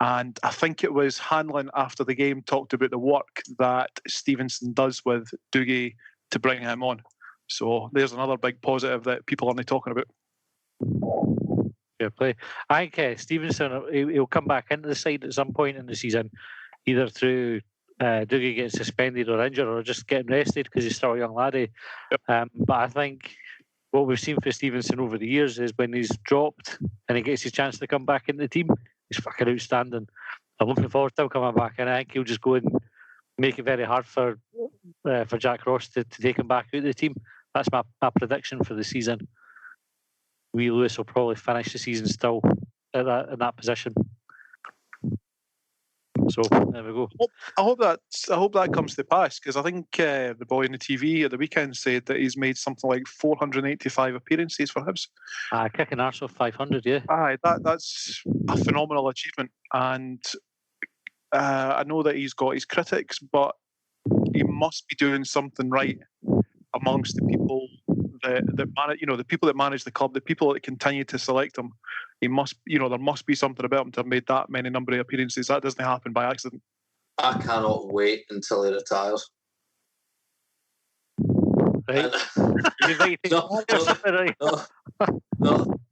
And I think it was Hanlon after the game talked about the work that Stevenson does with Dougie to bring him on. So there's another big positive that people aren't talking about. Fair play. I think Stevenson, he'll come back into the side at some point in the season, either through Dougie getting suspended or injured or just getting rested because he's still a young laddie. Yep. But I think what we've seen for Stevenson over the years is when he's dropped and he gets his chance to come back into the team, he's fucking outstanding. I'm looking forward to him coming back, and I think he'll just go and make it very hard for Jack Ross to take him back out of the team. That's my prediction for the season. Wee Lewis will probably finish the season still in that position. So there we go. I hope that comes to pass, because I think the boy on the TV at the weekend said that he's made something like 485 appearances for Hibs. Kicking Arsenal 500, yeah. That's a phenomenal achievement, and I know that he's got his critics, but he must be doing something right amongst the people that manage, the people that manage the club, the people that continue to select him. He must, there must be something about him to have made that many number of appearances. That doesn't happen by accident. I cannot wait until he retires. Right.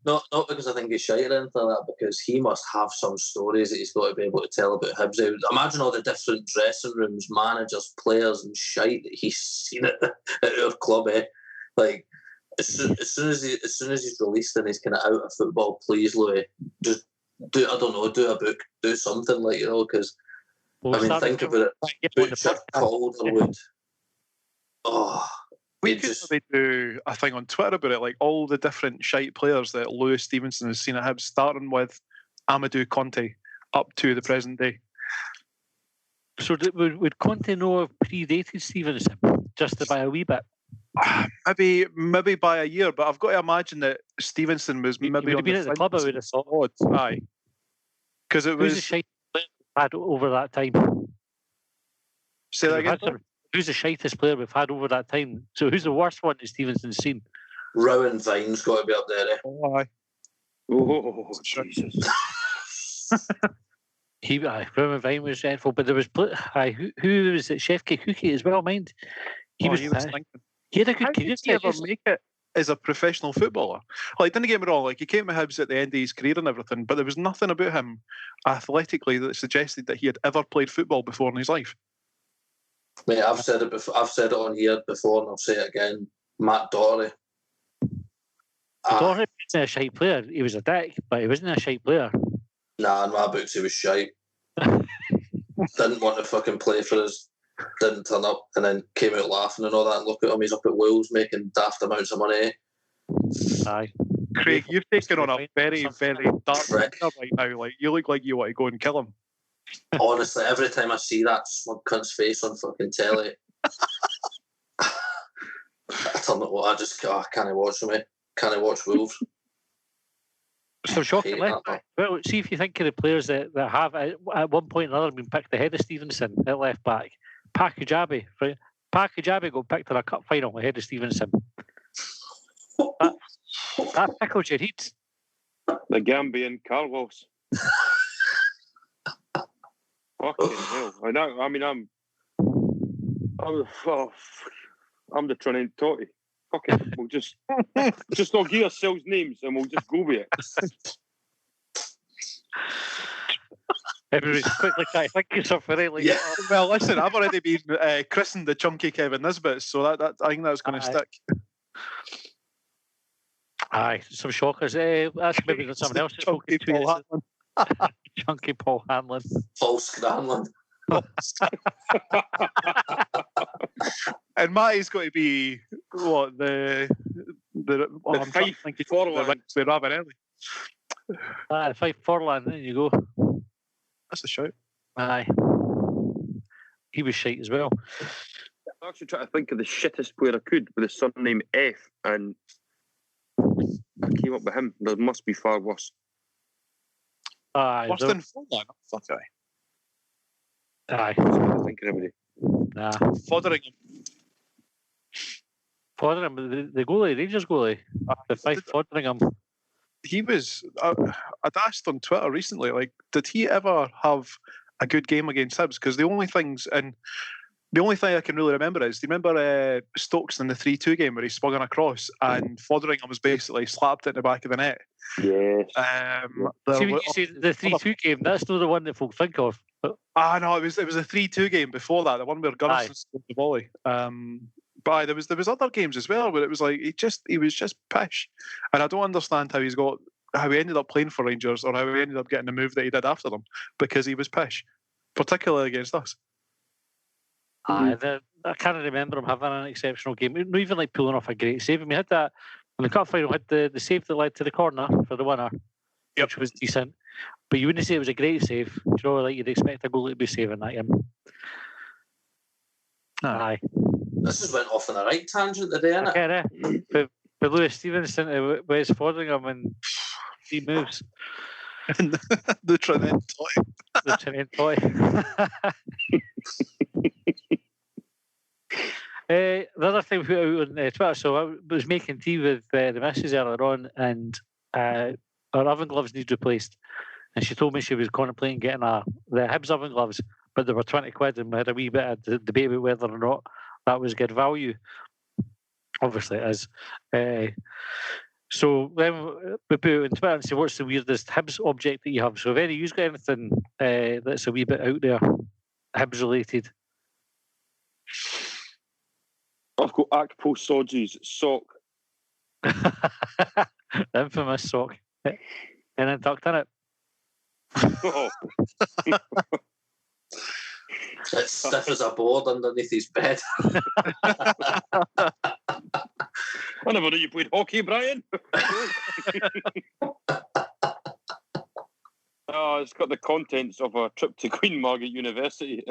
Not because I think he's shite or anything like that, because he must have some stories that he's got to be able to tell about Hibs. Imagine all the different dressing rooms, managers, players and shite that he's seen at our club, eh? Like, as soon as he's released and he's kind of out of football, please, Louis, just do a book, do something, like, because think about it. Butcher Calderwood. We could maybe do a thing on Twitter about it, like all the different shite players that Lewis Stevenson has seen at Hibs, starting with Amadou Conte up to the present day. So would Conte know have predated Stevenson just by a wee bit? Maybe by a year, but I've got to imagine that Stevenson was maybe on been at the club. I would have thought. Aye, because it was. Who's the shite player we've had over that time? Say that again. Who's the shitest player we've had over that time? So who's the worst one that Stevenson's seen? Rowan Vine's got to be up there. Oh, aye. Oh, Jesus. Rowan Vine was dreadful, but there was who was it? Chef Kikuki as well, mind? He was thinking. He had a good career. Did he ever make it as a professional footballer? Like, didn't get me wrong, like, he came to Hibs at the end of his career and everything, but there was nothing about him athletically that suggested that he had ever played football before in his life. Mate, I've said it before. I've said it on here before, and I'll say it again. Matt Doherty. Doherty wasn't a shite player. He was a dick, but he wasn't a shite player. Nah, in my books, he was shite. Didn't want to fucking play for us. Didn't turn up, and then came out laughing and all that. Look at him, he's up at Wolves making daft amounts of money. Aye. Craig, you've taken on a very, very dark right now. Like, you look like you want to go and kill him. Honestly, every time I see that smug cunt's face on fucking telly, I turn it. I just can't watch them. Can't watch Wolves. So shocking. Well, see if you think of the players that have at one point or another been picked ahead of Stevenson at left back. Pakujabi got picked in a cup final ahead of Stevenson. That tickled your heat. The Gambian Carlos. Fucking hell! I'm the Trinidad Totti. Fuck it. We'll just not give ourselves names and we'll just go with it. Everybody's quickly trying to think of something, right? Like, Yeah. Well, listen, I've already been christened the chunky Kevin Nisbet, so that I think that's going to Aye. stick. Aye, some shockers. That's maybe someone else that's Chunky spoken to Paul us. Chunky Paul Hanlon. False Cranlin. And Matty's got to be what the I'm trying to think of the Forlan. right way Ravanelli. Aye, 5 Forlan, there you go. That's the shout. Aye. He was shite as well. I actually trying to think of the shittest player I could with a surname F, and I came up with him. There must be far worse. Aye. Worse than Forlan. Fuck aye. Aye. I think of everybody. Nah. Fotheringham. Fotheringham, the goalie, Rangers goalie. The 5 Fotheringham. He was. I'd asked on Twitter recently, like, did he ever have a good game against Hibs? Because the only thing I can really remember is, do you remember Stokes in the 3-2 game where he swung on a cross and Fotheringham was basically slapped it in the back of the net? Yes. See, when you say the 3-2 game, that's not the one that folk think of. No, it was a 3-2 game before that, the one where Gunnarsson scored the volley. But aye, there was other games as well where it was like he was just pish, and I don't understand how he ended up playing for Rangers or how he ended up getting the move that he did after them, because he was pish, particularly against us. Aye, I can't remember him having an exceptional game. Not even like pulling off a great save. I mean, had that in the cup final, had the save that led to the corner for the winner, which was decent. But you wouldn't say it was a great save. You know, like you'd expect a goalie to be saving that game. Aye. This has went off on a right tangent today, innit? Okay, but Lewis Stevenson to West Fotheringham and 3 moves. The Trinidad toy. The Trinidad toy. The other thing we put out on Twitter, so I was making tea with the missus earlier on, and our oven gloves need replaced. And she told me she was contemplating getting the Hibs oven gloves, but they were 20 quid, and we had a wee bit of debate about whether or not that was good value. Obviously it is. So then we put it on Twitter and say, what's the weirdest Hibs object that you have? So if any of you've got anything that's a wee bit out there, Hibs related. I've got Akpo Soji's sock. The infamous sock. And then tucked in it. Oh. It's stiff as a board underneath his bed. I never knew you played hockey, Brian. Oh, it's got the contents of a trip to Queen Margaret University.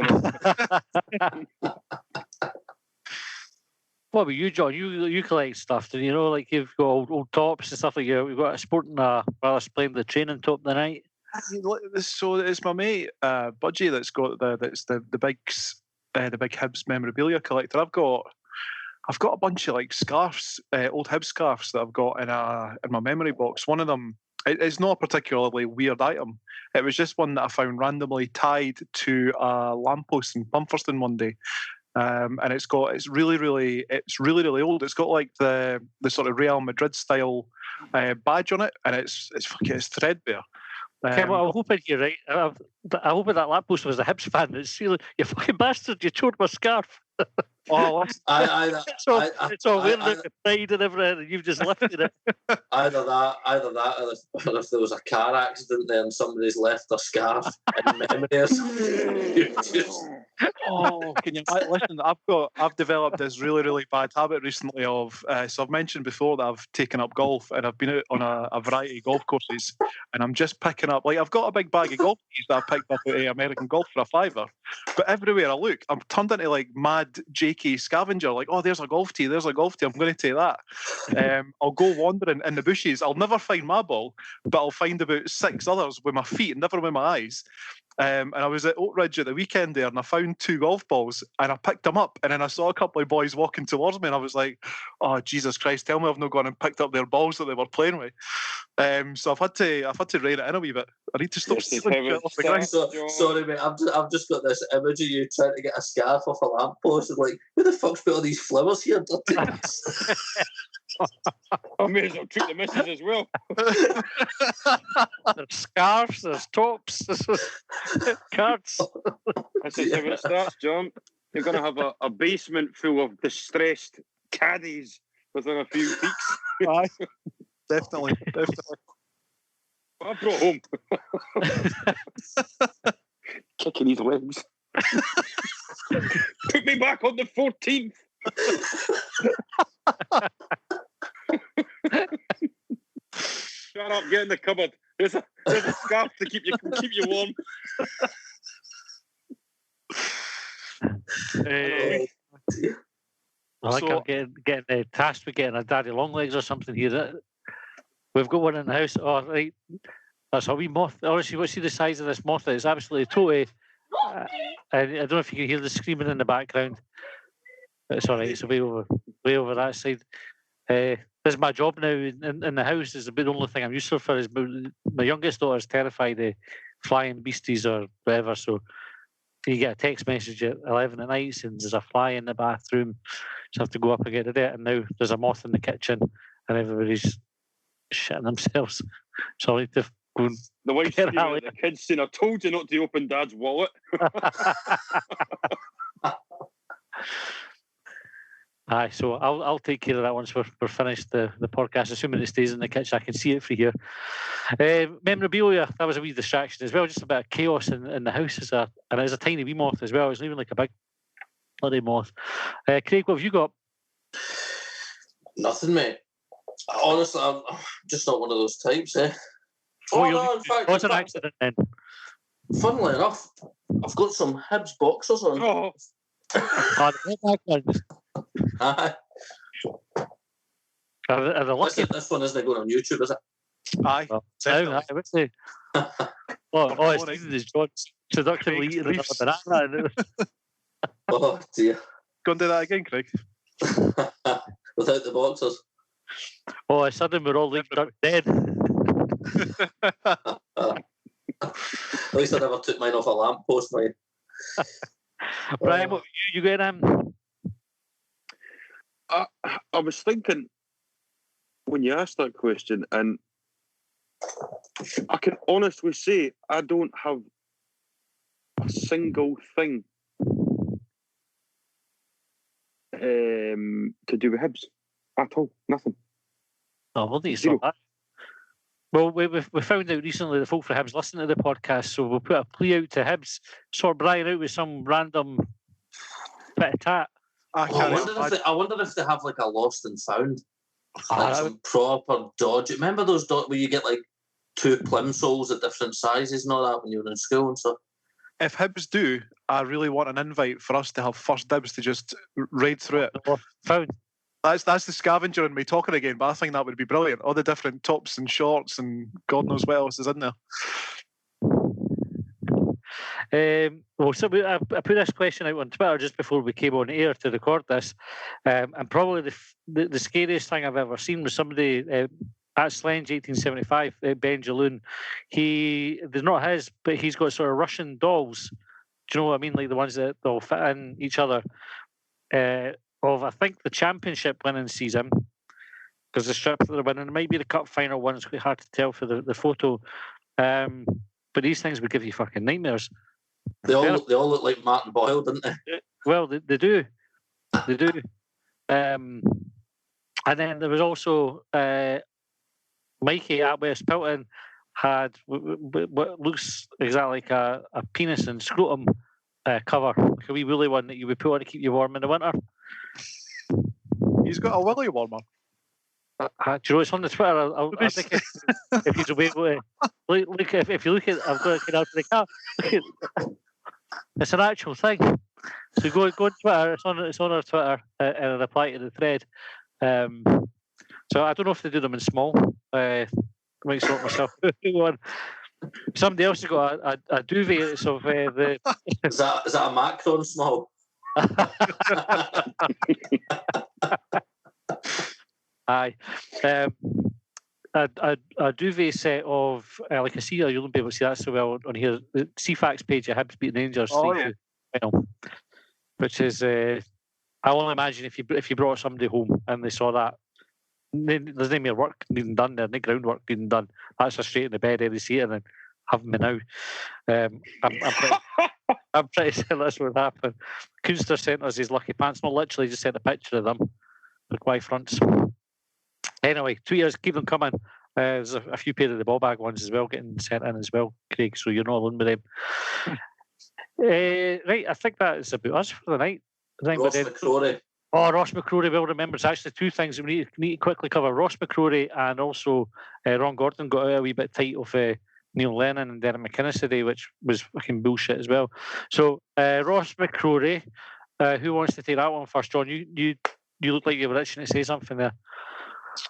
What about you, John? You collect stuff, do you know? Like you've got old tops and stuff like that. We've got a sporting rather splendid training top the night. So it's my mate Budgie that's got the big Hibs memorabilia collector. I've got a bunch of like scarves, old Hibs scarves that I've got in my memory box. One of them, it's not a particularly weird item. It was just one that I found randomly tied to a lamppost in Bumferston one day. And it's really old. It's got like the sort of Real Madrid style badge on it, and it's threadbare. Okay, well, I'm hoping you're right. I hope that lamppost was a Hibs fan that's feeling, you fucking bastard, you tore my scarf. Oh, it's all wearing out the pride and everything, and you've just lifted it. Either that, or if there was a car accident there and somebody's left their scarf in memories. Oh, can you listen? I've developed this really bad habit recently of so I've mentioned before that I've taken up golf and I've been out on a variety of golf courses, and I'm just picking up, like, I've got a big bag of golf keys that I picked up at American Golf for $5, But everywhere I look, I'm turned into like mad JK Scavenger. Like, oh, there's a golf tee. There's a golf tee. I'm going to take that. I'll go wandering in the bushes. I'll never find my ball, but I'll find about 6 others with my feet, never with my eyes. And I was at Oak Ridge at the weekend there, and I found 2 golf balls, and I picked them up, and then I saw a couple of boys walking towards me, and I was like, "Oh, Jesus Christ! Tell me I've not gone and picked up their balls that they were playing with." So I've had to rein it in a wee bit. I need to stop stealing shit off the ground. Sorry, mate. I've just got this image of you trying to get a scarf off a lamppost, and like, who the fuck's put all these flowers here? I may as well treat the missus as well. There's scarves, there's tops, there's cards. This is how it starts, John. You're going to have a basement full of distressed caddies within a few weeks. Aye, definitely. What I brought home. Kicking his legs. Put me back on the 14th. Shut up, get in the cupboard. There's a scarf to keep you warm. I think I'm getting tasked with getting a daddy long legs or something here. We've got one in the house. Oh, right. That's a wee moth. Honestly, you see the size of this moth? It's absolutely toty. I don't know if you can hear the screaming in the background. It's all right. It's way over that side. This is my job now in the house. Is the only thing I'm useful for. Is my youngest daughter is terrified of flying beasties or whatever. So you get a text message at 11 at night saying there's a fly in the bathroom. So I have to go up and get it. And now there's a moth in the kitchen, and everybody's shitting themselves. So I need to go. The wife's screaming at the kids saying, "I told you not to open Dad's wallet." Aye, so I'll take care of that once we're finished the podcast, assuming it stays in the kitchen. I can see it from here. Memorabilia, that was a wee distraction as well, just a bit of chaos in the house. And it's a tiny wee moth as well. It's not even like a big bloody moth. Craig, what have you got? Nothing, mate. Honestly, I'm just not one of those types, eh? In fact, what's an accident then? Funnily enough, I've got some Hibs boxers on. Oh. Aye. Are they lucky? This one isn't going on YouTube, is it? Aye. I would say. It's John seductively eating another banana. Oh dear. Go and do that again, Craig. Without the boxers. Oh, suddenly we're all like dead. At least I never took mine off a lamppost, mate. Brian, what you getting? I was thinking when you asked that question, and I can honestly say I don't have a single thing to do with Hibs at all. Nothing. Oh, well, it's not that. Well, we found out recently that folk for Hibs listen to the podcast, so we'll put a plea out to Hibs, sort Brian out with some random bit of tat. I wonder if they have like a lost and found, like some proper dodge. Remember those where you get like 2 plimsolls at different sizes and all that when you were in school and stuff? If Hibs do, I really want an invite for us to have first dibs to just raid through it. Found. That's the Scavenger and me talking again, but I think that would be brilliant. All the different tops and shorts and God knows what else is in there. So I put this question out on Twitter just before we came on air to record this, and probably the scariest thing I've ever seen was somebody at Slenge 1875, Ben Jaloon. They're not his, but he's got sort of Russian dolls. Do you know what I mean? Like the ones that they'll fit in each other. Of I think the championship winning season, because the strip that they're winning, it might be the cup final one. It's quite hard to tell for the photo. But these things would give you fucking nightmares. They all look like Martin Boyle, didn't they? Well, they do. They do. And then there was also Mikey at West Pilton had what looks exactly like a penis and scrotum cover, like a wee woolly one that you would put on to keep you warm in the winter. He's got a willy warmer. Do you know it's on the Twitter? I think if he's away, look if you look at, I've got to get out to the car. It's an actual thing. So go on Twitter. It's on our Twitter in a reply to the thread. So I don't know if they do them in small. I might sort myself one. Somebody else has got a duvet. So the Is that a Macron small? Aye. A duvet set of like I see you won't be able to see that so well on here. The CFAX page of Hibs beating Rangers 3-2 final, which is I only imagine if you brought somebody home and they saw that, there's no more work being done there, no groundwork being done. That's just straight in the bed, every seat, and then have me now. I'm pretty sure that's what happened. Kunster sent us his lucky pants. Not literally, just sent a picture of them. The Y fronts. Anyway, 2 years, keep them coming. There's a few pair of the ball bag ones as well getting sent in as well, Craig. So you're not alone with them. Right, I think that is about us for the night. Ross McCrory. Oh, Ross McCrory, well remembered. It's actually two things that we need to quickly cover. Ross McCrory and also Ron Gordon got out a wee bit tight of Neil Lennon and Derek McInnes today, which was fucking bullshit as well. So Ross McCrory, who wants to take that one first? John, you look like you were itching to say something there.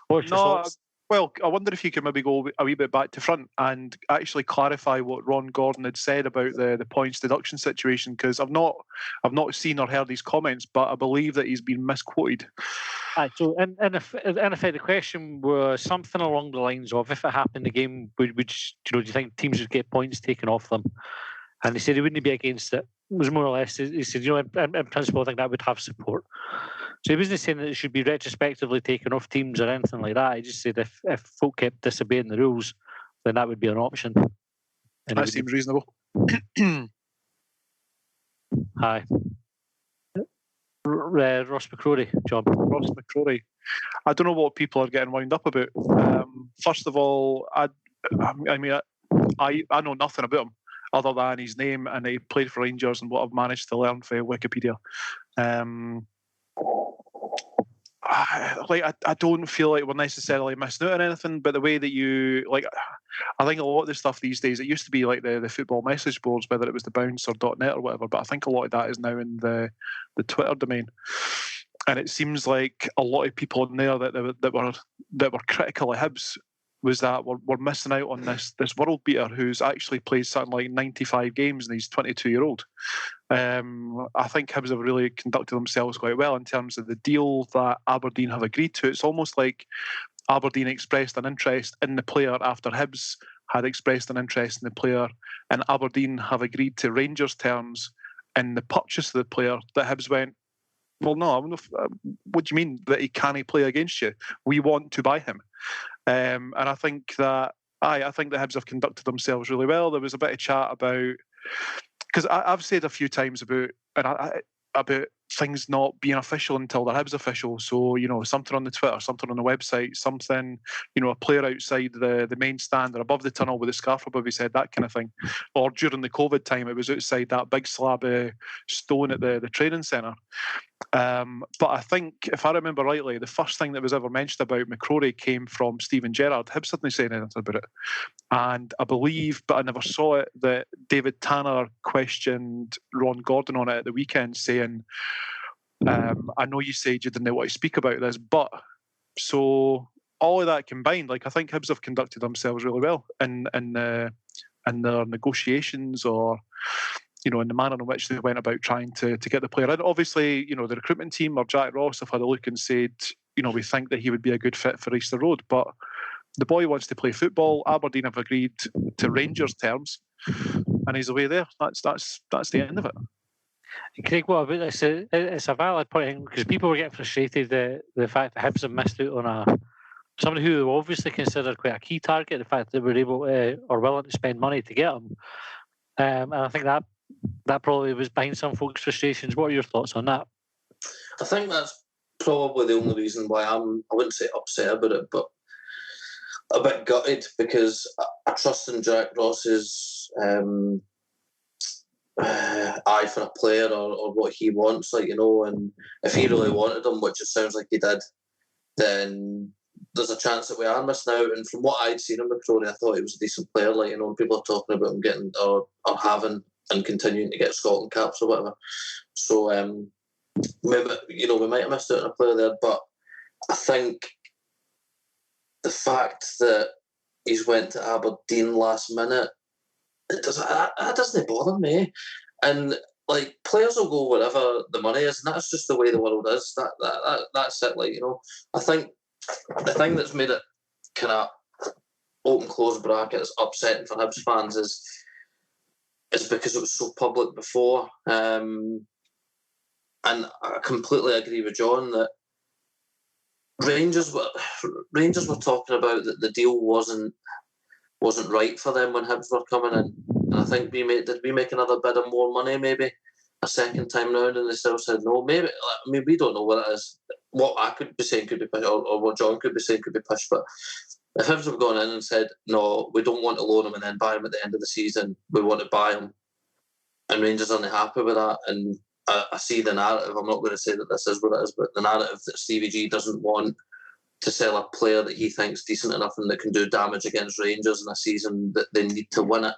What's your thoughts? Well, I wonder if you could maybe go a wee bit back to front and actually clarify what Ron Gordon had said about the points deduction situation, because I've not seen or heard these comments, but I believe that he's been misquoted. So in effect, the question was something along the lines of, if it happened again, do you think teams would get points taken off them? And he said he wouldn't be against it. It was more or less, he said, in principle, I think that would have support. So he wasn't saying that it should be retrospectively taken off teams or anything like that. He just said if folk kept disobeying the rules, then that would be an option. And that seems reasonable. Hi. Ross McCrory, John. Ross McCrory. I don't know what people are getting wound up about. First of all, I know nothing about him other than his name, and he played for Rangers and what I've managed to learn from Wikipedia. I don't feel like we're necessarily missing out on anything, but the way that I think a lot of the stuff these days, it used to be like the football message boards, whether it was the Bounce or .net or whatever, but I think a lot of that is now in the Twitter domain. And it seems like a lot of people in there that were critical of Hibs was that we're missing out on this world beater who's actually played something like 95 games and he's 22-year-old. I think Hibs have really conducted themselves quite well in terms of the deal that Aberdeen have agreed to. It's almost like Aberdeen expressed an interest in the player after Hibs had expressed an interest in the player, and Aberdeen have agreed to Rangers terms in the purchase of the player that Hibs went, well, no, what do you mean that he can't play against you? We want to buy him. And I think that the Hibs have conducted themselves really well. There was a bit of chat about, because I've said a few times about things not being official until they're Hibs official. So, something on the Twitter, something on the website, something, a player outside the main stand or above the tunnel with a scarf above his head, that kind of thing. Or during the COVID time, it was outside that big slab of stone at the training centre. But I think, if I remember rightly, the first thing that was ever mentioned about McCrory came from Stephen Gerrard. Hibs didn't say anything about it. And I believe, but I never saw it, that David Tanner questioned Ron Gordon on it at the weekend, saying, I know you said you didn't want to speak about this, but so all of that combined, I think Hibs have conducted themselves really well in their negotiations, or in the manner in which they went about trying to get the player in. Obviously, the recruitment team or Jack Ross have had a look and said, we think that he would be a good fit for Easter Road, but the boy wants to play football. Aberdeen have agreed to Rangers terms, and he's away there. That's the end of it. Craig, what about this? It's a valid point, because people were getting frustrated the fact that Hibs have missed out on somebody who obviously considered quite a key target. The fact that they were able or willing to spend money to get him, and I think that probably was behind some folks' frustrations. What are your thoughts on that? I think that's probably the only reason why I wouldn't say upset about it, but a bit gutted, because I trust in Jack Ross's eye for a player or what he wants, and if he really wanted him, which it sounds like he did, then there's a chance that we are missing out. And from what I'd seen in McCrory, I thought he was a decent player. People are talking about him getting or having and continuing to get Scotland caps or whatever. So maybe, we might have missed out on a player there, but I think the fact that he's went to Aberdeen last minute, that doesn't bother me. And like, players will go wherever the money is, and that's just the way the world is. That's it. Like, I think the thing that's made it kind of open close brackets upsetting for Hibs fans is because it was so public before. And I completely agree with John that Rangers were talking about that the deal wasn't right for them when Hibs were coming in. And I think did we make another bid of more money maybe a second time round, and they still said no. Maybe, I mean, we don't know what it is. What I could be saying could be pushed, or what John could be saying could be pushed. But if Hibs have gone in and said, no, we don't want to loan him and then buy him at the end of the season, we want to buy him, and Rangers aren't happy with that, and I see the narrative, I'm not going to say that this is what it is, but the narrative that Stevie G doesn't want to sell a player that he thinks decent enough and that can do damage against Rangers in a season that they need to win it,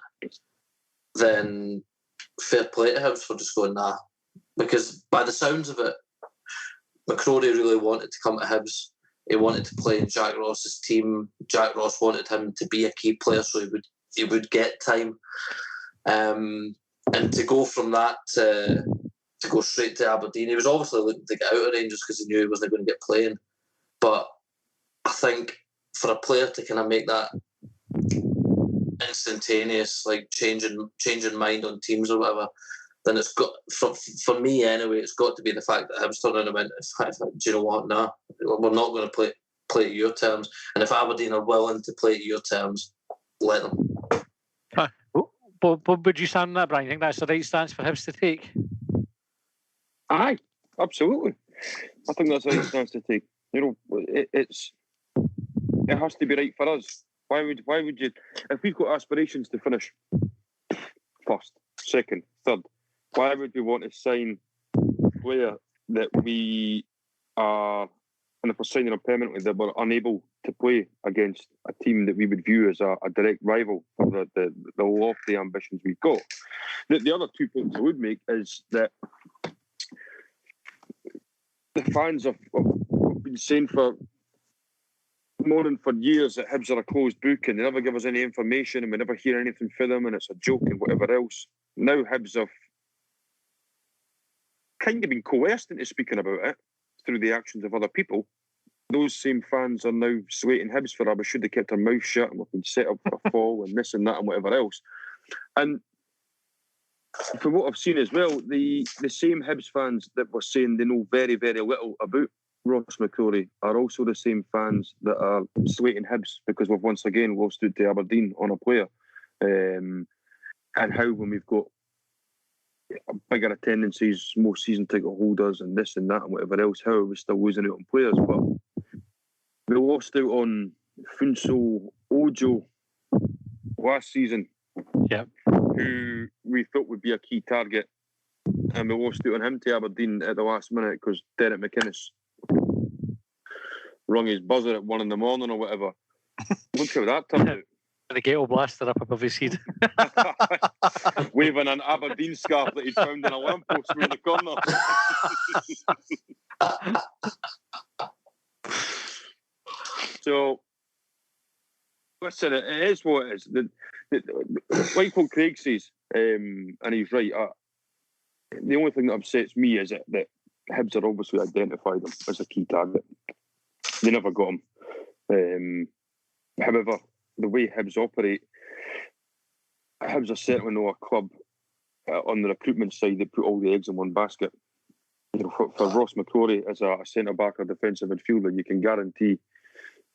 then fair play to Hibs for just going, nah. Because by the sounds of it, McCrory really wanted to come to Hibs. He wanted to play in Jack Ross's team. Jack Ross wanted him to be a key player so he would get time. And to go from that to go straight to Aberdeen, he was obviously looking to get out of Rangers because he knew he wasn't going to get playing. But I think for a player to kind of make that instantaneous, like changing mind on teams or whatever, then it's got, for me anyway, it's got to be the fact that Hibs turned around and went, do you know what? Nah, we're not going to play at your terms. And if Aberdeen are willing to play at your terms, let them. But would you stand on that, Brian? You think that's the right stance for Hibs to take? Aye, absolutely. I think that's the right stance to take. It has to be right for us. Why would you? If we've got aspirations to finish first, second, third, why would we want to sign a player that we are, and if we're signing him permanently, that we're unable to play against a team that we would view as a direct rival for the lofty ambitions we've got? The other 2 points I would make is that the fans have been saying for years that Hibs are a closed book and they never give us any information and we never hear anything from them and it's a joke and whatever else. Now Hibs have kind of been coerced into speaking about it through the actions of other people. Those same fans are now slating Hibs for we should have kept our mouth shut and we've been set up for a fall and this and that and whatever else. And from what I've seen as well, the same Hibs fans that were saying they know very, very little about Ross McCrory are also the same fans that are slating Hibs because we've once again lost out to Aberdeen on a player. And how when we've got bigger attendances, more season ticket holders and this and that and whatever else, how are we still losing out on players? But we lost out on Funso Ojo last season, who we thought would be a key target, and we lost out on him to Aberdeen at the last minute because Derek McInnes rung his buzzer at 1 a.m. or whatever. Look how that turned out. The ghetto blaster up above his head. Waving an Aberdeen scarf that he'd found in a lamppost around the corner. So, listen, it is what it is. Like what Craig says, and he's right, the only thing that upsets me is that Hibs are obviously identified him as a key target. They never got him. However, the way Hibs operate, Hibs are certainly not a club on the recruitment side that put all the eggs in one basket. For Ross McCrory as a centre-back or defensive midfielder, you can guarantee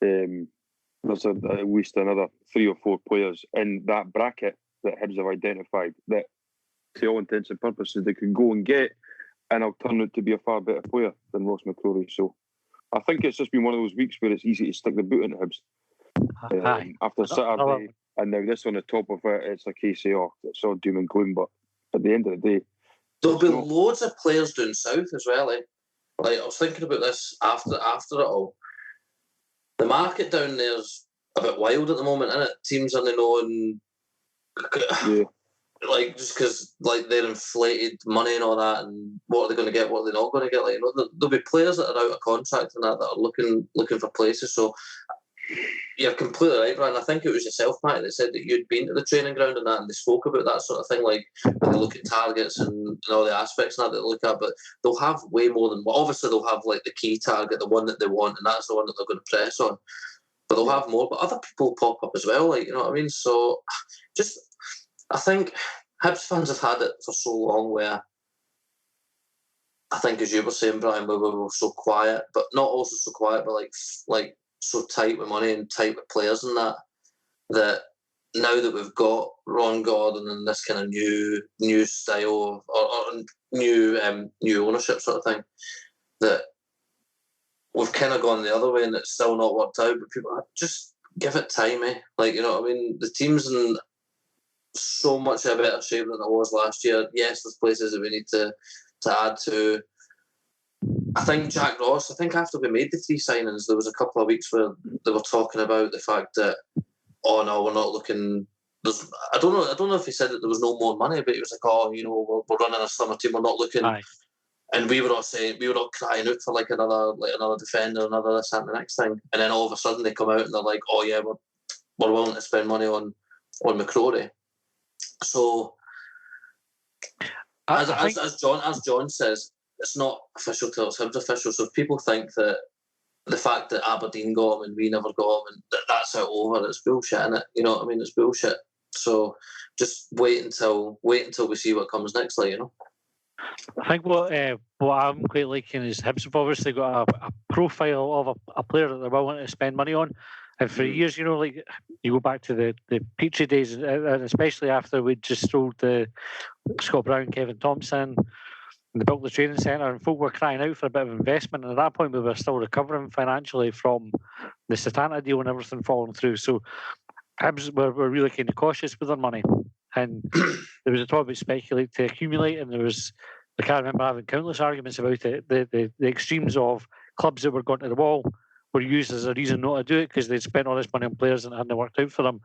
there's at least another 3 or 4 players in that bracket that Hibs have identified that, to all intents and purposes, they can go and get, and I'll turn out to be a far better player than Ross McCrory. So I think it's just been one of those weeks where it's easy to stick the boot into Hibs. After Saturday, and now this on the top of it, it's a case of, it's all doom and gloom, but at the end of the day, there'll be loads of players down south as well. Like I was thinking about this after it all. The market down there's a bit wild at the moment, isn't it? Teams only knowing like just because like they're inflated money and all that, and what are they going to get? What are they not going to get? Like, there'll be players that are out of contract and that are looking for places. So you're completely right, Brian. I think it was yourself, Matt, that said that you'd been to the training ground and that, and they spoke about that sort of thing, like when they look at targets and all the aspects and that they look at. But they'll have way more than obviously they'll have like the key target, the one that they want, and that's the one that they're going to press on. But they'll have more. But other people pop up as well, like, you know what I mean. So just I think Hibs fans have had it for so long where I think, as you were saying, Brian, we were so quiet, but not also so quiet, but like so tight with money and tight with players and that now that we've got Ron Gordon and this kind of new style or new ownership sort of thing, that we've kind of gone the other way and it's still not worked out. But people just give it time, eh? Like, you know what I mean? The team's in so much a better shape than it was last year. Yes, there's places that we need to add to. I think Jack Ross, after we made the 3 signings, there was a couple of weeks where they were talking about the fact that, oh no, we're not looking. I don't know if he said that there was no more money, but he was like, oh, you know, we're running a summer team, we're not looking. Aye. And we were all crying out for another defender, another this and the next thing. And then all of a sudden they come out and they're like, oh yeah, we're willing to spend money on McCrory. So as John says, it's not official till it's Hibs official. So if people think that the fact that Aberdeen got him and we never got him and that's it over, it's bullshit, innit? You know what I mean? It's bullshit. So just wait until we see what comes next, like, you know. I think what I'm quite liking is Hibs have obviously got a profile of a player that they're willing to spend money on. And for years, you know, like you go back to the Petrie days, and especially after we just sold the Scott Brown, Kevin Thompson, and they built the training centre, and folk were crying out for a bit of investment. And at that point, we were still recovering financially from the Satanta deal and everything falling through. So Hibs were really kind of cautious with their money. And there was a talk about speculate to accumulate, and I can't remember having countless arguments about it. The extremes of clubs that were going to the wall were used as a reason not to do it because they'd spent all this money on players and it hadn't worked out for them.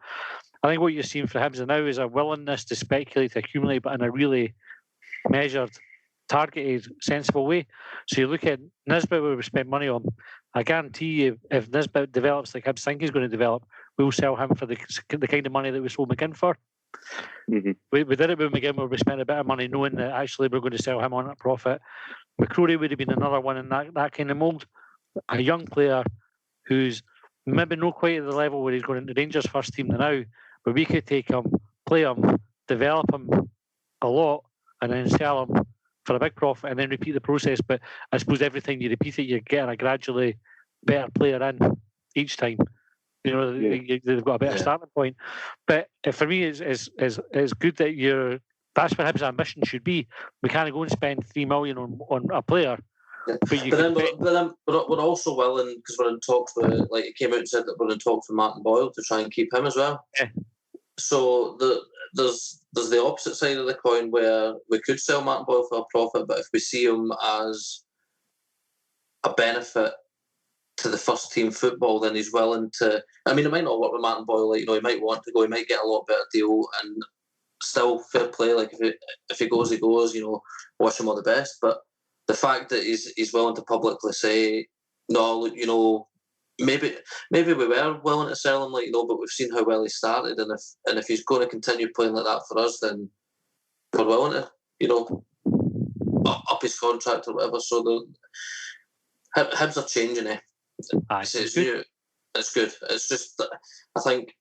I think what you're seeing for Hibs now is a willingness to speculate, to accumulate, but in a really measured, targeted, sensible way. So you look at Nisbet, where we spent money on. I guarantee you, if Nisbet develops like Hibs think he's going to develop, we'll sell him for the kind of money that we sold McGinn for. Mm-hmm. We did it with McGinn where we spent a bit of money knowing that actually we're going to sell him on at profit. McCrory would have been another one in that kind of mould. A young player who's maybe not quite at the level where he's going into Rangers first team now, but we could take him, play him, develop him a lot, and then sell him for a big profit and then repeat the process. But I suppose every time you repeat it, you're getting a gradually better player in each time. You know, they've got a better starting point. But for me, it's good that that's what Hibs' ambition should be. We can't go and spend $3 million on a player. Yeah. But then we're also willing, because we're in talks with, like, it came out and said that we're in talks with Martin Boyle to try and keep him as well. Yeah. So there's the opposite side of the coin where we could sell Martin Boyle for a profit, but if we see him as a benefit to the first team football, then he's willing to. I mean, it might not work with Martin Boyle. Like, you know, he might want to go. He might get a lot better deal, and still fair play. Like, if he goes, he goes. You know, wish him all the best. But the fact that he's willing to publicly say, no, look, you know, maybe we were willing to sell him, like, you know, but we've seen how well he started, and if he's going to continue playing like that for us, then we're willing to, you know, up his contract or whatever. So the Hibs are changing, eh? It's new. It's good. It's just that I think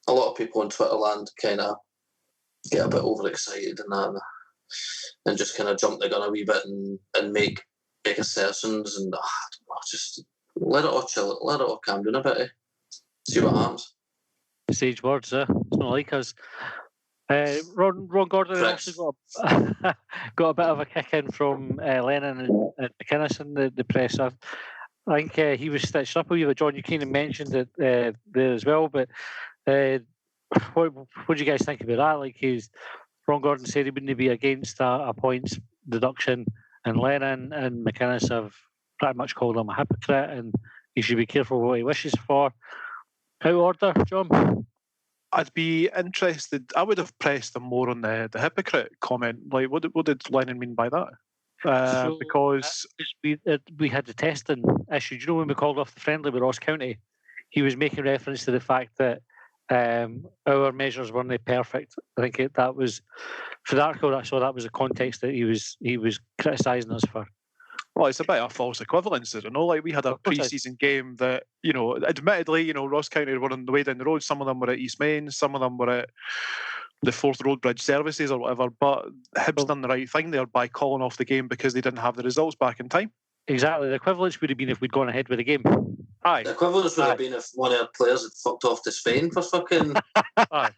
a lot of people on Twitter land kind of get a bit overexcited and just kind of jump the gun a wee bit and make big assertions and just let it all chill, let it all calm down a bit. Eh? See what happens. Sage words, it's not like us. Ron Gordon also got a bit of a kick in from Lennon and McInnes in the press. I think he was stitched up a wee bit. John, you kind of mentioned it there as well, but what do you guys think about that? Like, Ron Gordon said he wouldn't be against a points deduction, and Lennon and McInnes have pretty much called him a hypocrite, and he should be careful what he wishes for. Out of order, John? I'd be interested. I would have pressed them more on the hypocrite comment. Like, what did Lennon mean by that? Because we had the testing issue. Do you know when we called off the friendly with Ross County? He was making reference to the fact that our measures weren't perfect. I think that was for the article I saw. That was the context that he was criticising us for. Well, it's a bit of a false equivalence, you know. Like we had a pre-season game that, you know, admittedly, you know, Ross County were on the way down the road. Some of them were at East Main, some of them were at the Forth Road Bridge Services or whatever. But Hibs done the right thing there by calling off the game because they didn't have the results back in time. Exactly. The equivalence would have been if we'd gone ahead with the game. Aye. The equivalence would have been if one of our players had fucked off to Spain for fucking a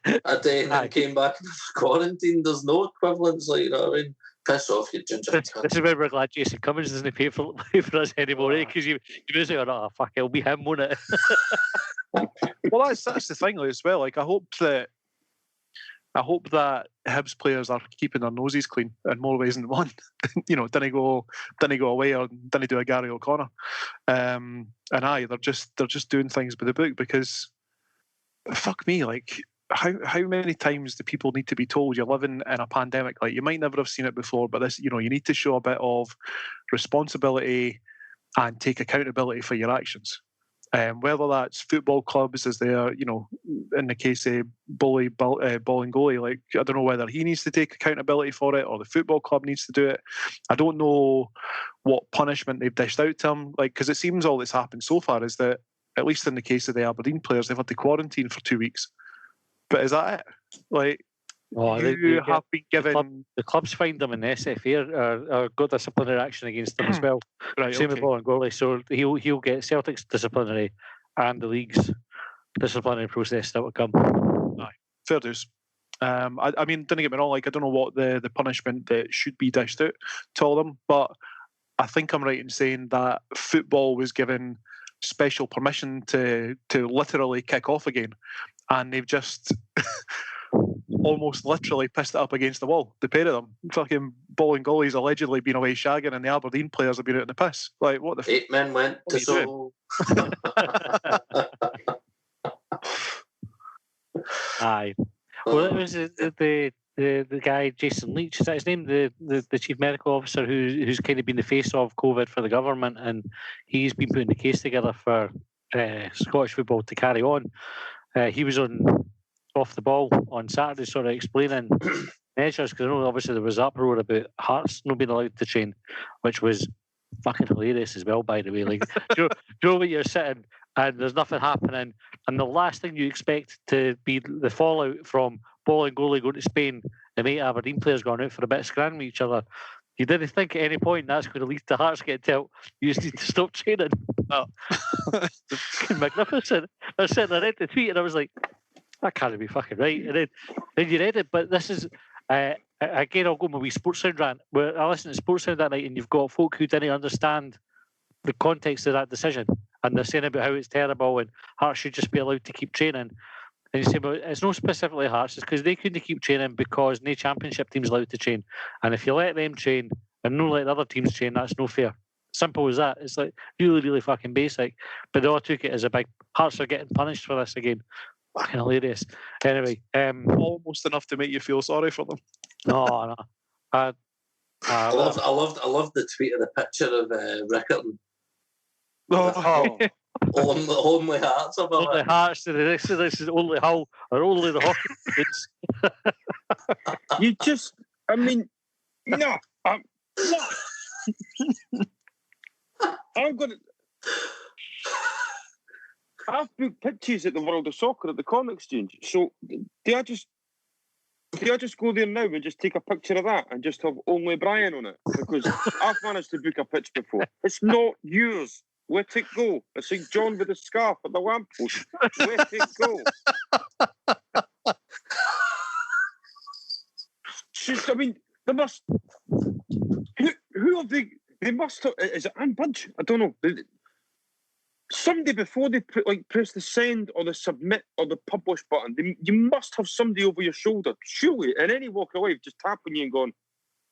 day and then came back into quarantine. There's no equivalence, like, you know what I mean? Piss off, you ginger. This is where we're glad Jason Cummins doesn't pay for us anymore, because you say, oh, fuck, it'll be him, won't it? Well, that's the thing as well. Like, I hope that Hibs players are keeping their noses clean in more ways than one. You know, didn't go away or didn't do a Gary O'Connor. And they're just doing things by the book, because fuck me, like, how many times do people need to be told you're living in a pandemic? Like, you might never have seen it before, but this, you know, you need to show a bit of responsibility and take accountability for your actions. Whether that's football clubs, as they are, you know, in the case of Bolingoli, like, I don't know whether he needs to take accountability for it or the football club needs to do it. I don't know what punishment they've dished out to him, like, because it seems all that's happened so far is that, at least in the case of the Aberdeen players, they've had to quarantine for 2 weeks. But is that it? Like, you have been given... The clubs fined them in the SFA or got disciplinary action against them as well. Right, Same with Bolingoli. So he'll get Celtic's disciplinary and the league's disciplinary process still to come. Aye, fair dues. I mean, don't get me wrong, like, I don't know what the punishment that should be dished out to all of them, but I think I'm right in saying that football was given special permission to literally kick off again, and they've just almost literally pissed it up against the wall, the pair of them. Fucking Bolingoli's allegedly been away shagging and the Aberdeen players have been out in the piss. Like, what the 8 men went to Soho. Aye. Well, it was the guy, Jason Leach, is that his name? The chief medical officer who's kind of been the face of COVID for the government, and he's been putting the case together for Scottish football to carry on. He was on Off the Ball on Saturday, sort of explaining measures, because I know obviously there was uproar about Hearts not being allowed to train, which was fucking hilarious as well, by the way. Like, do you know when you're sitting and there's nothing happening, and the last thing you expect to be the fallout from Bolingoli going to Spain and 8 Aberdeen players going out for a bit of scran with each other, you didn't think at any point that's going to lead to Hearts getting told you just need to stop training. Oh. Magnificent. I was sitting there, I read the tweet and I was like, that can't be fucking right. And then you read it, but this is again, I'll go my wee Sports Sound rant, where I listened to Sports Sound that night, and you've got folk who didn't understand the context of that decision, and they're saying about how it's terrible and Hearts should just be allowed to keep training. And you say, well, it's not specifically Hearts, it's because they couldn't keep training because no championship team's allowed to train. And if you let them train and not let the other teams train, that's no fair. Simple as that. It's like really, really fucking basic. But they all took it as a big, Hearts are getting punished for this again. Fucking hilarious. Anyway, almost enough to make you feel sorry for them. No. I loved the tweet of the picture of Rickerton. Oh. Only Hearts of only Hearts, and this is only Hull or only the hockey kids. You just, I mean, no. I'm gonna. I've booked pitches at the World of Soccer at the Corn Exchange. So do I just go there now and just take a picture of that and just have only Brian on it? Because I've managed to book a pitch before. It's not yours. Let it go. It's like John with the scarf at the lamppost. Let it go. Just, I mean, they must. Who have they? They must have. Is it Anne Budge? I don't know. Somebody before they press the send or the submit or the publish button, you must have somebody over your shoulder, surely, in any walk of life, just tapping you and going,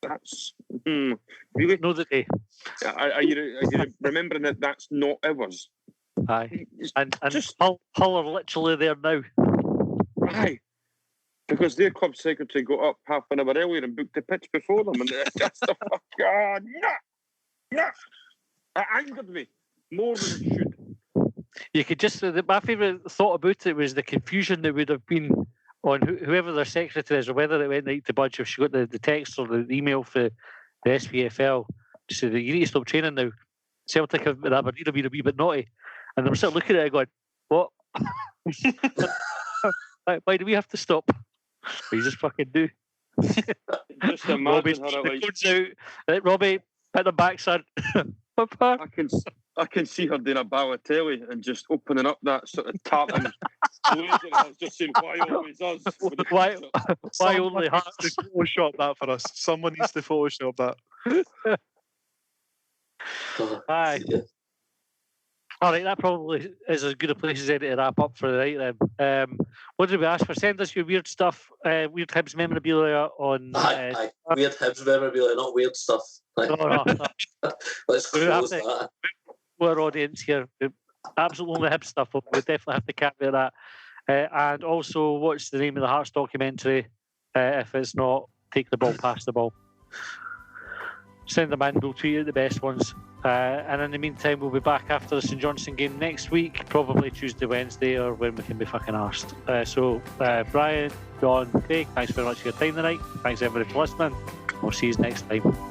"That's really." No, that they. Are you remembering that that's not ours? Aye, and just Hull are literally there now. Aye. Because their club secretary got up half an hour earlier and booked the pitch before them, and that's the fuck. No. It angered me more than it should. You could just. My favourite thought about it was the confusion that would have been on whoever their secretary is, or whether it went right to Budge, if she got the text or the email for the SPFL to say that you need to stop training now. Celtic have been Aberdeen have been a wee bit naughty, and they were sort of looking at it going, "What? Why do we have to stop?" We just fucking do. Just imagine her like, Robbie, hit the back, son. I can see her doing a Balotelli and just opening up that sort of tartan blazer and just saying, "Why always us?" Why only Hearts? To Photoshop that for us. Someone needs to Photoshop that. Aye. All right, that probably is as good a place as any to wrap up for the night then. What did we ask for? Send us your weird stuff, weird Hibs memorabilia on... Aye. Weird Hibs memorabilia, not weird stuff. No. Let's close that. Our audience here, absolutely Hibs stuff, we'll definitely have to caveat that. And also, what's the name of the Hearts documentary? If it's not, Take the Ball, Pass the Ball. Send them in, we'll tweet out the best ones. And in the meantime, we'll be back after the St Johnstone game next week, probably Tuesday, Wednesday, or when we can be fucking arsed. So, Brian, John, Craig, thanks very much for your time tonight. Thanks everybody for listening. We'll see you next time.